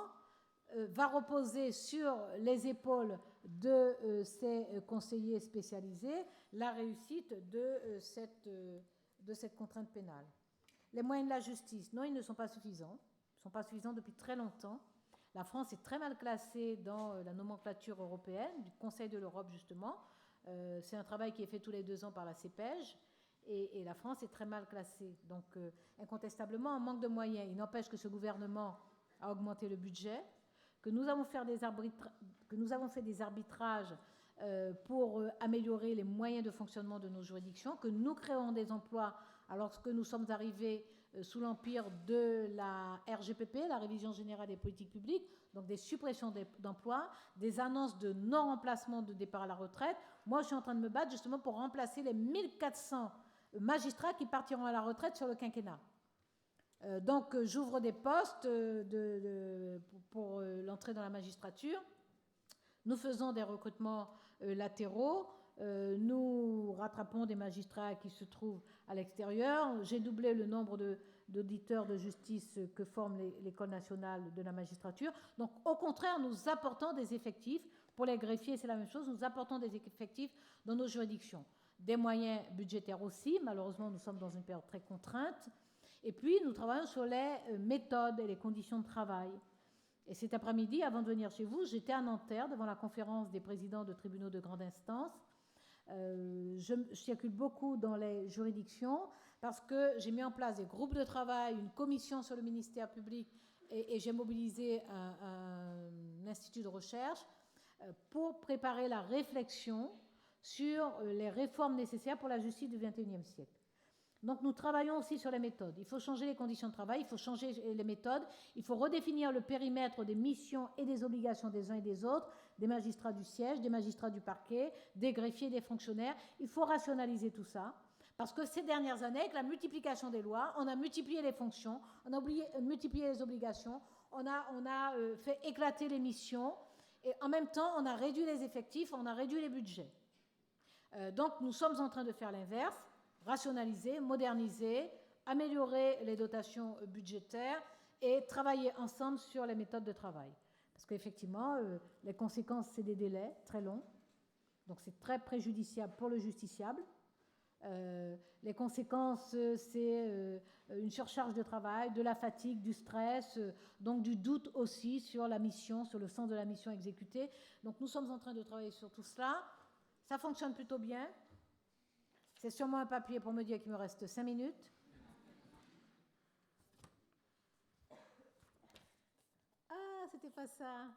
[SPEAKER 1] va reposer sur les épaules de ces conseillers spécialisés la réussite de cette contrainte pénale. Les moyens de la justice, non, ils ne sont pas suffisants. Ils ne sont pas suffisants depuis très longtemps. La France est très mal classée dans la nomenclature européenne, du Conseil de l'Europe justement. C'est un travail qui est fait tous les 2 ans par la CEPEJ. Et la France est très mal classée. Donc, incontestablement, on manque de moyens. Il n'empêche que ce gouvernement a augmenté le budget, que nous avons fait des arbitrages pour améliorer les moyens de fonctionnement de nos juridictions, que nous créons des emplois alors que nous sommes arrivés sous l'empire de la RGPP, la Révision générale des politiques publiques, donc des suppressions d'emplois, des annonces de non-remplacement de départ à la retraite. Moi, je suis en train de me battre justement pour remplacer les 1400 magistrats qui partiront à la retraite sur le quinquennat. Donc, j'ouvre des postes pour l'entrée dans la magistrature. Nous faisons des recrutements latéraux. Nous rattrapons des magistrats qui se trouvent à l'extérieur. J'ai doublé le nombre d'auditeurs de justice que forme l'École nationale de la magistrature. Donc, au contraire, nous apportons des effectifs. Pour les greffiers, c'est la même chose. Nous apportons des effectifs dans nos juridictions. Des moyens budgétaires aussi. Malheureusement, nous sommes dans une période très contrainte. Et puis, nous travaillons sur les méthodes et les conditions de travail. Et cet après-midi, avant de venir chez vous, j'étais à Nanterre devant la conférence des présidents de tribunaux de grande instance. Je circule beaucoup dans les juridictions parce que j'ai mis en place des groupes de travail, une commission sur le ministère public et j'ai mobilisé un institut de recherche pour préparer la réflexion sur les réformes nécessaires pour la justice du XXIe siècle. Donc nous travaillons aussi sur les méthodes. Il faut changer les conditions de travail, il faut changer les méthodes, il faut redéfinir le périmètre des missions et des obligations des uns et des autres, des magistrats du siège, des magistrats du parquet, des greffiers, des fonctionnaires. Il faut rationaliser tout ça, parce que ces dernières années, avec la multiplication des lois, on a multiplié les fonctions, on a multiplié les obligations, on a fait éclater les missions, et en même temps, on a réduit les effectifs, on a réduit les budgets. Donc nous sommes en train de faire l'inverse. Rationaliser, moderniser, améliorer les dotations budgétaires et travailler ensemble sur les méthodes de travail. Parce qu'effectivement, les conséquences, c'est des délais très longs, donc c'est très préjudiciable pour le justiciable. Les conséquences, c'est une surcharge de travail, de la fatigue, du stress, donc du doute aussi sur la mission, sur le sens de la mission exécutée. Donc nous sommes en train de travailler sur tout cela. Ça fonctionne plutôt bien. C'est sûrement un papier pour me dire qu'il me reste 5 minutes. Ah, c'était pas ça.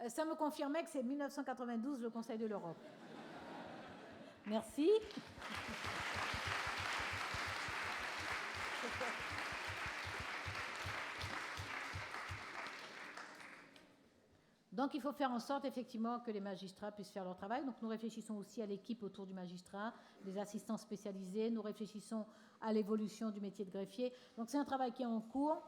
[SPEAKER 1] Ça me confirmait que c'est 1992, le Conseil de l'Europe. Merci. Donc il faut faire en sorte effectivement que les magistrats puissent faire leur travail. Donc nous réfléchissons aussi à l'équipe autour du magistrat, des assistants spécialisés, nous réfléchissons à l'évolution du métier de greffier. Donc c'est un travail qui est en cours.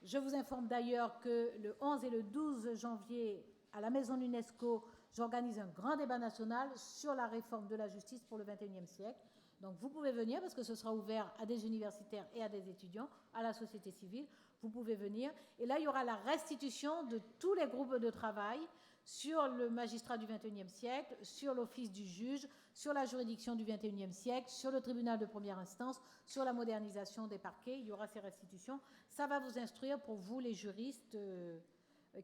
[SPEAKER 1] Je vous informe d'ailleurs que le 11 et le 12 janvier, à la Maison de l'UNESCO, j'organise un grand débat national sur la réforme de la justice pour le XXIe siècle. Donc vous pouvez venir parce que ce sera ouvert à des universitaires et à des étudiants, à la société civile. Vous pouvez venir. Et là, il y aura la restitution de tous les groupes de travail sur le magistrat du XXIe siècle, sur l'office du juge, sur la juridiction du XXIe siècle, sur le tribunal de première instance, sur la modernisation des parquets. Il y aura ces restitutions. Ça va vous instruire pour vous, les juristes,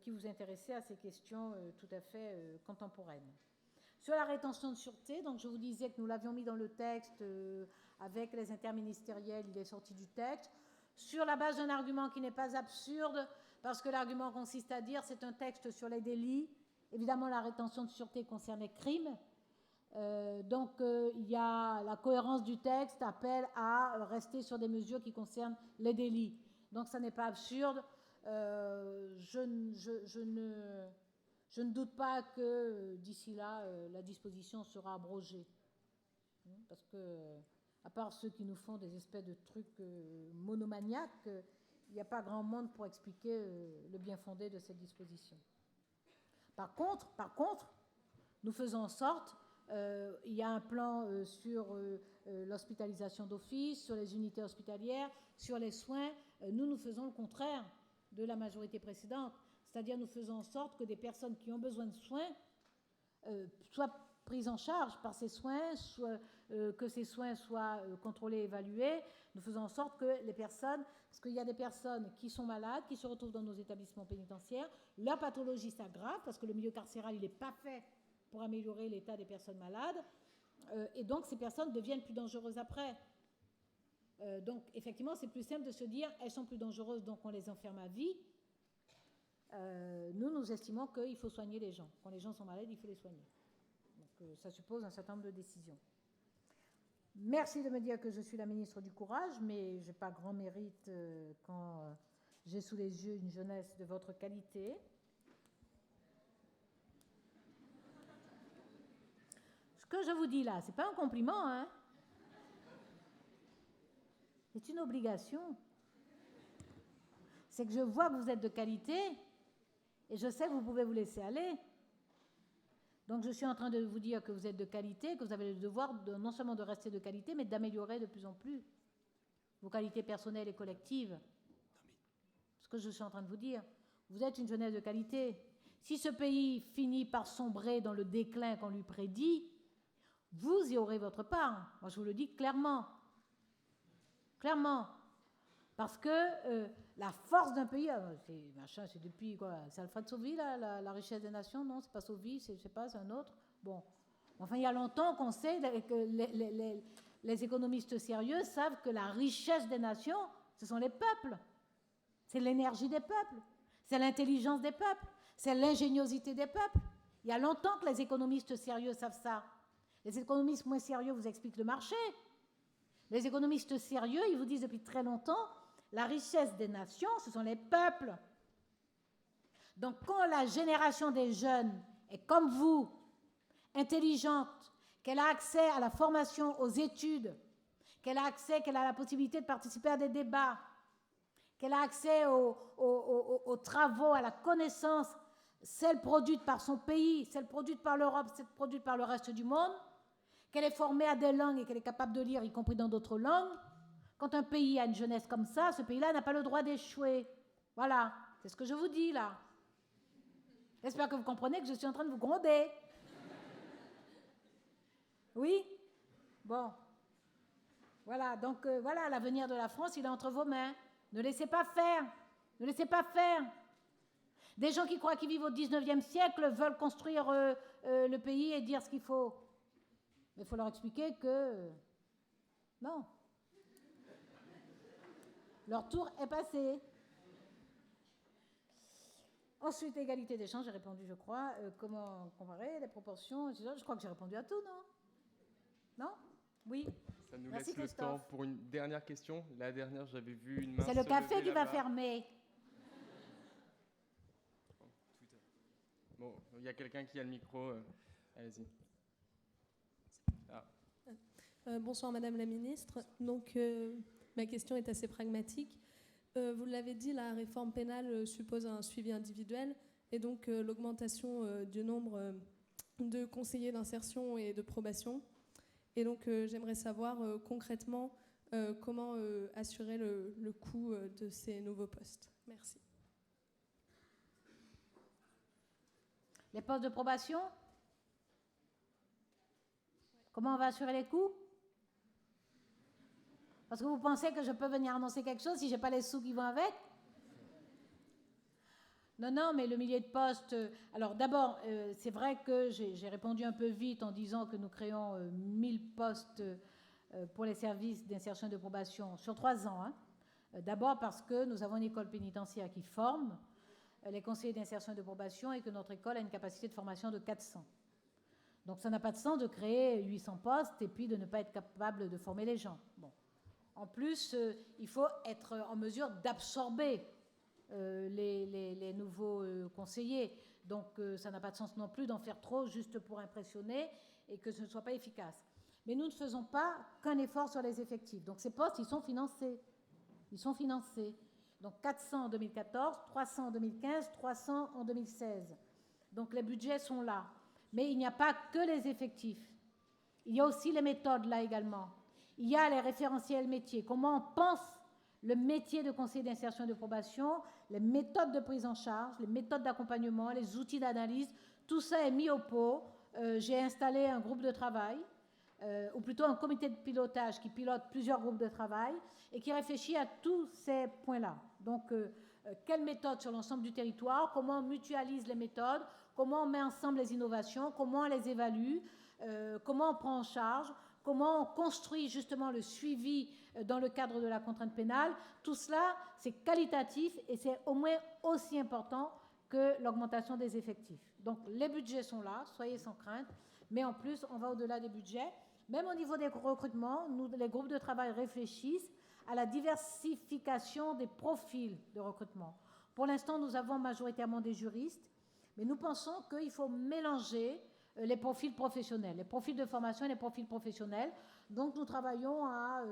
[SPEAKER 1] qui vous intéressez à ces questions tout à fait contemporaines. Sur la rétention de sûreté, donc je vous disais que nous l'avions mis dans le texte avec les interministériels, il est sorti du texte. Sur la base d'un argument qui n'est pas absurde, parce que l'argument consiste à dire c'est un texte sur les délits. Évidemment, la rétention de sûreté concerne les crimes. Donc, il y a la cohérence du texte appelle à rester sur des mesures qui concernent les délits. Donc, ça n'est pas absurde. Je ne doute pas que d'ici là, la disposition sera abrogée. Parce que à part ceux qui nous font des espèces de trucs monomaniaques, il n'y a pas grand monde pour expliquer le bien fondé de cette disposition. Par contre, nous faisons en sorte, il y a un plan sur l'hospitalisation d'office, sur les unités hospitalières, sur les soins. Nous faisons le contraire de la majorité précédente, c'est-à-dire nous faisons en sorte que des personnes qui ont besoin de soins soient prises en charge par ces soins, que ces soins soient contrôlés et évalués. Nous faisons en sorte que les personnes, parce qu'il y a des personnes qui sont malades, qui se retrouvent dans nos établissements pénitentiaires, leur pathologie s'aggrave, parce que le milieu carcéral, il n'est pas fait pour améliorer l'état des personnes malades, et donc ces personnes deviennent plus dangereuses après. Donc effectivement, c'est plus simple de se dire, elles sont plus dangereuses, donc on les enferme à vie. Nous estimons qu'il faut soigner les gens. Quand les gens sont malades, il faut les soigner. Donc ça suppose un certain nombre de décisions. Merci de me dire que je suis la ministre du courage, mais je n'ai pas grand mérite quand j'ai sous les yeux une jeunesse de votre qualité. Ce que je vous dis là, ce n'est pas un compliment, hein? C'est une obligation. C'est que je vois que vous êtes de qualité et je sais que vous pouvez vous laisser aller. Donc je suis en train de vous dire que vous êtes de qualité, que vous avez le devoir non seulement de rester de qualité, mais d'améliorer de plus en plus vos qualités personnelles et collectives. Ce que je suis en train de vous dire, vous êtes une jeunesse de qualité. Si ce pays finit par sombrer dans le déclin qu'on lui prédit, vous y aurez votre part. Moi, je vous le dis clairement. Clairement. Parce que la force d'un pays, c'est depuis quoi? C'est Alfred Sauvy, la richesse des nations? Non, c'est pas Sauvy, je sais pas, c'est un autre. Bon. Enfin, il y a longtemps qu'on sait que les économistes sérieux savent que la richesse des nations, ce sont les peuples. C'est l'énergie des peuples. C'est l'intelligence des peuples. C'est l'ingéniosité des peuples. Il y a longtemps que les économistes sérieux savent ça. Les économistes moins sérieux vous expliquent le marché. Les économistes sérieux, ils vous disent depuis très longtemps, la richesse des nations, ce sont les peuples. Donc quand la génération des jeunes est comme vous, intelligente, qu'elle a accès à la formation, aux études, qu'elle a la possibilité de participer à des débats, qu'elle a accès aux travaux, à la connaissance, celle produite par son pays, celle produite par l'Europe, celle produite par le reste du monde, qu'elle est formée à des langues et qu'elle est capable de lire, y compris dans d'autres langues, quand un pays a une jeunesse comme ça, ce pays-là n'a pas le droit d'échouer. Voilà, c'est ce que je vous dis là. J'espère que vous comprenez que je suis en train de vous gronder. Oui? Bon. Voilà, donc voilà, l'avenir de la France, il est entre vos mains. Ne laissez pas faire. Ne laissez pas faire. Des gens qui croient qu'ils vivent au 19e siècle veulent construire le pays et dire ce qu'il faut. Mais il faut leur expliquer que non. Leur tour est passé. Ensuite, égalité des chances, j'ai répondu, je crois. Comment comparer les proportions? Je crois que j'ai répondu à tout, non? Non? Oui.
[SPEAKER 2] Ça nous
[SPEAKER 1] Merci,
[SPEAKER 2] laisse le
[SPEAKER 1] Christophe.
[SPEAKER 2] temps pour une dernière question. La dernière, j'avais vu une main.
[SPEAKER 1] C'est le
[SPEAKER 2] se
[SPEAKER 1] café
[SPEAKER 2] lever
[SPEAKER 1] qui va
[SPEAKER 2] là-bas.
[SPEAKER 1] fermer.
[SPEAKER 2] Bon, il y a quelqu'un qui a le micro. Allez-y.
[SPEAKER 11] Bonsoir Madame la Ministre. Donc ma question est assez pragmatique. Vous l'avez dit, la réforme pénale suppose un suivi individuel et donc l'augmentation du nombre de conseillers d'insertion et de probation. Et donc j'aimerais savoir concrètement comment assurer le coût de ces nouveaux postes. Merci.
[SPEAKER 1] Les postes de probation? Comment on va assurer les coûts? Parce que vous pensez que je peux venir annoncer quelque chose si je n'ai pas les sous qui vont avec? Non, mais le millier de postes... alors d'abord, c'est vrai que j'ai répondu un peu vite en disant que nous créons 1000 postes pour les services d'insertion et de probation sur 3 ans. Hein. D'abord parce que nous avons une école pénitentiaire qui forme les conseillers d'insertion et de probation et que notre école a une capacité de formation de 400. Donc ça n'a pas de sens de créer 800 postes et puis de ne pas être capable de former les gens. Bon. En plus, il faut être en mesure d'absorber les nouveaux conseillers. Donc ça n'a pas de sens non plus d'en faire trop juste pour impressionner et que ce ne soit pas efficace. Mais nous ne faisons pas qu'un effort sur les effectifs. Donc ces postes, ils sont financés. Ils sont financés. Donc 400 en 2014, 300 en 2015, 300 en 2016. Donc les budgets sont là. Mais il n'y a pas que les effectifs. Il y a aussi les méthodes là également. Il y a les référentiels métiers. Comment on pense le métier de conseiller d'insertion et de probation, les méthodes de prise en charge, les méthodes d'accompagnement, les outils d'analyse, tout ça est mis au pot. J'ai installé un groupe de travail, ou plutôt un comité de pilotage qui pilote plusieurs groupes de travail et qui réfléchit à tous ces points-là. Donc, quelle méthode sur l'ensemble du territoire, comment on mutualise les méthodes, comment on met ensemble les innovations, comment on les évalue, comment on prend en charge, comment on construit justement le suivi dans le cadre de la contrainte pénale. Tout cela, c'est qualitatif et c'est au moins aussi important que l'augmentation des effectifs. Donc les budgets sont là, soyez sans crainte, mais en plus, on va au-delà des budgets. Même au niveau des recrutements, les groupes de travail réfléchissent à la diversification des profils de recrutement. Pour l'instant, nous avons majoritairement des juristes, mais nous pensons qu'il faut mélanger les profils professionnels, les profils de formation et les profils professionnels. Donc nous travaillons à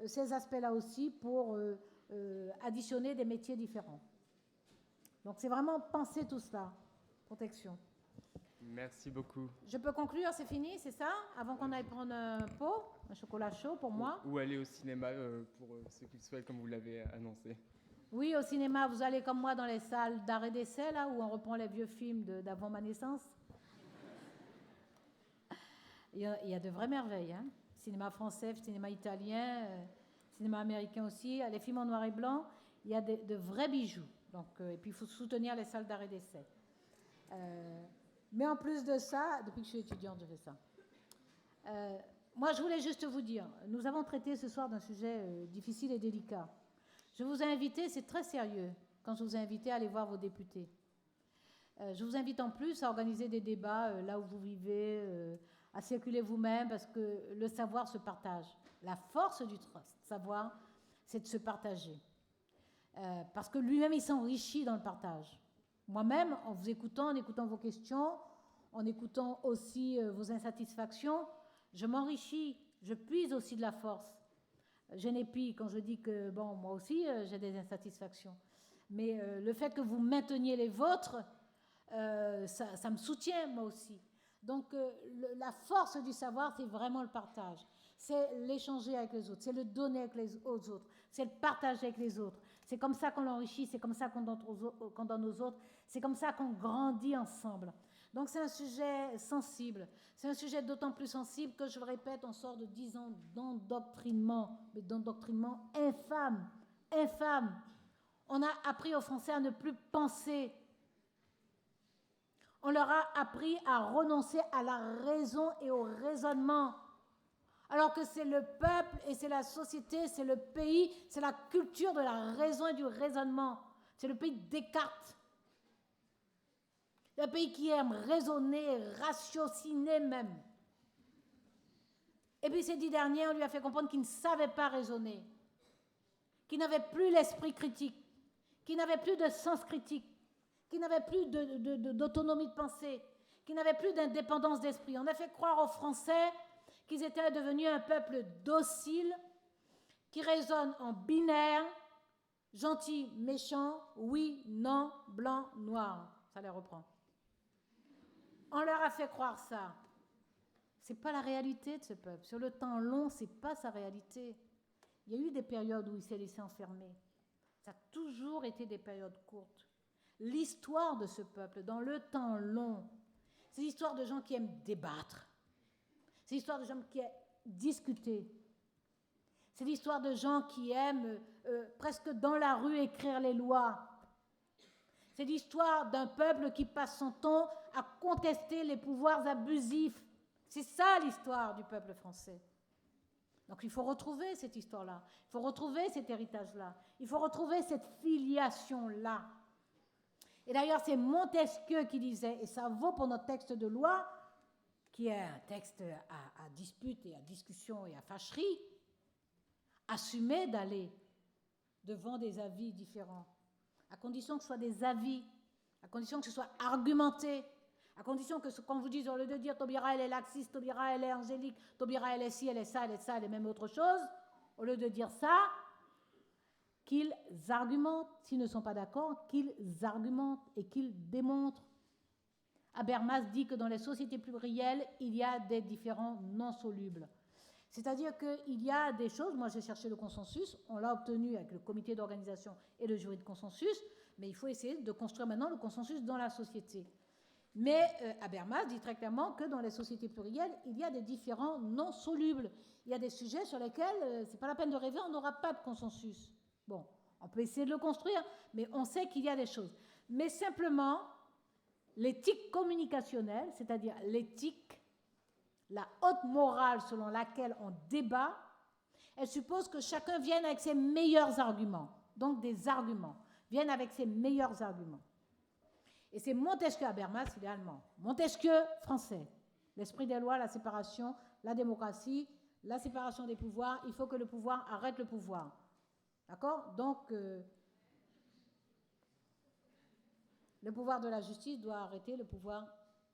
[SPEAKER 1] ces aspects-là aussi pour additionner des métiers différents. Donc c'est vraiment penser tout cela. Protection.
[SPEAKER 2] Merci beaucoup.
[SPEAKER 1] Je peux conclure, c'est fini, c'est ça? Avant qu'on aille prendre un pot, un chocolat chaud pour moi.
[SPEAKER 2] Ou aller au cinéma pour ceux qui le souhaitent, comme vous l'avez annoncé.
[SPEAKER 1] Oui, au cinéma, vous allez comme moi dans les salles d'arrêt d'essai, là, où on reprend les vieux films d'avant ma naissance. Il y a de vraies merveilles, hein. Cinéma français, cinéma italien, cinéma américain aussi. Les films en noir et blanc, il y a de vrais bijoux. Donc, et puis, il faut soutenir les salles d'arrêt d'essai. Mais en plus de ça, depuis que je suis étudiante, je fais ça. Moi, je voulais juste vous dire, nous avons traité ce soir d'un sujet difficile et délicat. Je vous ai invité, c'est très sérieux, quand je vous ai invité à aller voir vos députés. Je vous invite en plus à organiser des débats là où vous vivez, à circuler vous-même, parce que le savoir se partage. La force du savoir, c'est de se partager. Parce que lui-même, il s'enrichit dans le partage. Moi-même, en vous écoutant, en écoutant vos questions, en écoutant aussi vos insatisfactions, je m'enrichis, je puise aussi de la force. Je n'épie quand je dis que, bon, moi aussi, j'ai des insatisfactions. Mais le fait que vous mainteniez les vôtres, ça me soutient, moi aussi. Donc, la force du savoir, c'est vraiment le partage. C'est l'échanger avec les autres, c'est le donner avec aux autres, c'est le partager avec les autres. C'est comme ça qu'on l'enrichit, c'est comme ça qu'on donne aux autres, c'est comme ça qu'on grandit ensemble. Donc c'est un sujet sensible, c'est un sujet d'autant plus sensible que, je le répète, on sort de 10 ans d'endoctrinement, mais d'endoctrinement infâme, infâme. On a appris aux Français à ne plus penser. On leur a appris à renoncer à la raison et au raisonnement. Alors que c'est le peuple et c'est la société, c'est le pays, c'est la culture de la raison et du raisonnement. C'est le pays de Descartes. Un pays qui aime raisonner, ratiociner même. Et puis ces 10 derniers, on lui a fait comprendre qu'il ne savait pas raisonner, qu'il n'avait plus l'esprit critique, qu'il n'avait plus de sens critique, qu'il n'avait plus d'autonomie de pensée, qu'il n'avait plus d'indépendance d'esprit. On a fait croire aux Français qu'ils étaient devenus un peuple docile, qui raisonne en binaire, gentil, méchant, oui, non, blanc, noir. Ça les reprend. On leur a fait croire ça. Ce n'est pas la réalité de ce peuple. Sur le temps long, ce n'est pas sa réalité. Il y a eu des périodes où il s'est laissé enfermer. Ça a toujours été des périodes courtes. L'histoire de ce peuple, dans le temps long, c'est l'histoire de gens qui aiment débattre. C'est l'histoire de gens qui aiment discuter. C'est l'histoire de gens qui aiment presque dans la rue écrire les lois. C'est l'histoire d'un peuple qui passe son temps à contester les pouvoirs abusifs. C'est ça l'histoire du peuple français. Donc il faut retrouver cette histoire-là. Il faut retrouver cet héritage-là. Il faut retrouver cette filiation-là. Et d'ailleurs, c'est Montesquieu qui disait, et ça vaut pour notre texte de loi, qui est un texte à dispute et à discussion et à fâcherie, assumez d'aller devant des avis différents, à condition que ce soit des avis, à condition que ce soit argumenté, à condition que quand vous dites, au lieu de dire Taubira elle est laxiste, Taubira elle est angélique, Taubira elle est ci, elle est ça, elle est même autre chose, au lieu de dire ça, qu'ils argumentent, s'ils ne sont pas d'accord, qu'ils argumentent et qu'ils démontrent. Habermas dit que dans les sociétés plurielles, il y a des différends non solubles. C'est-à-dire qu'il y a des choses, moi j'ai cherché le consensus, on l'a obtenu avec le comité d'organisation et le jury de consensus, mais il faut essayer de construire maintenant le consensus dans la société. Mais Habermas dit très clairement que dans les sociétés plurielles, il y a des différends non solubles. Il y a des sujets sur lesquels ce n'est pas la peine de rêver, on n'aura pas de consensus. Bon, on peut essayer de le construire, mais on sait qu'il y a des choses. Mais simplement, l'éthique communicationnelle, c'est-à-dire l'éthique, la haute morale selon laquelle on débat, elle suppose que chacun vienne avec ses meilleurs arguments. Donc des arguments. Vienne avec ses meilleurs arguments. Et c'est Montesquieu, Habermas, il est allemand. Montesquieu, français. L'esprit des lois, la séparation la démocratie, la séparation des pouvoirs, il faut que le pouvoir arrête le pouvoir. D'accord? Donc, le pouvoir de la justice doit arrêter le pouvoir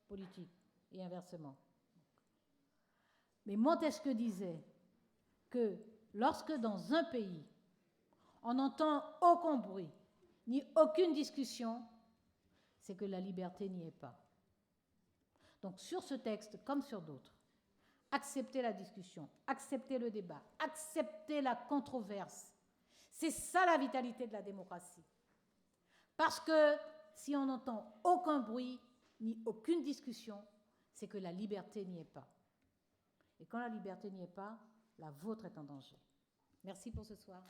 [SPEAKER 1] politique, et inversement. Mais Montesquieu disait que lorsque dans un pays, on n'entend aucun bruit, ni aucune discussion, c'est que la liberté n'y est pas. Donc sur ce texte, comme sur d'autres, acceptez la discussion, acceptez le débat, acceptez la controverse. C'est ça la vitalité de la démocratie. Parce que si on n'entend aucun bruit, ni aucune discussion, c'est que la liberté n'y est pas. Et quand la liberté n'y est pas, la vôtre est en danger. Merci pour ce soir.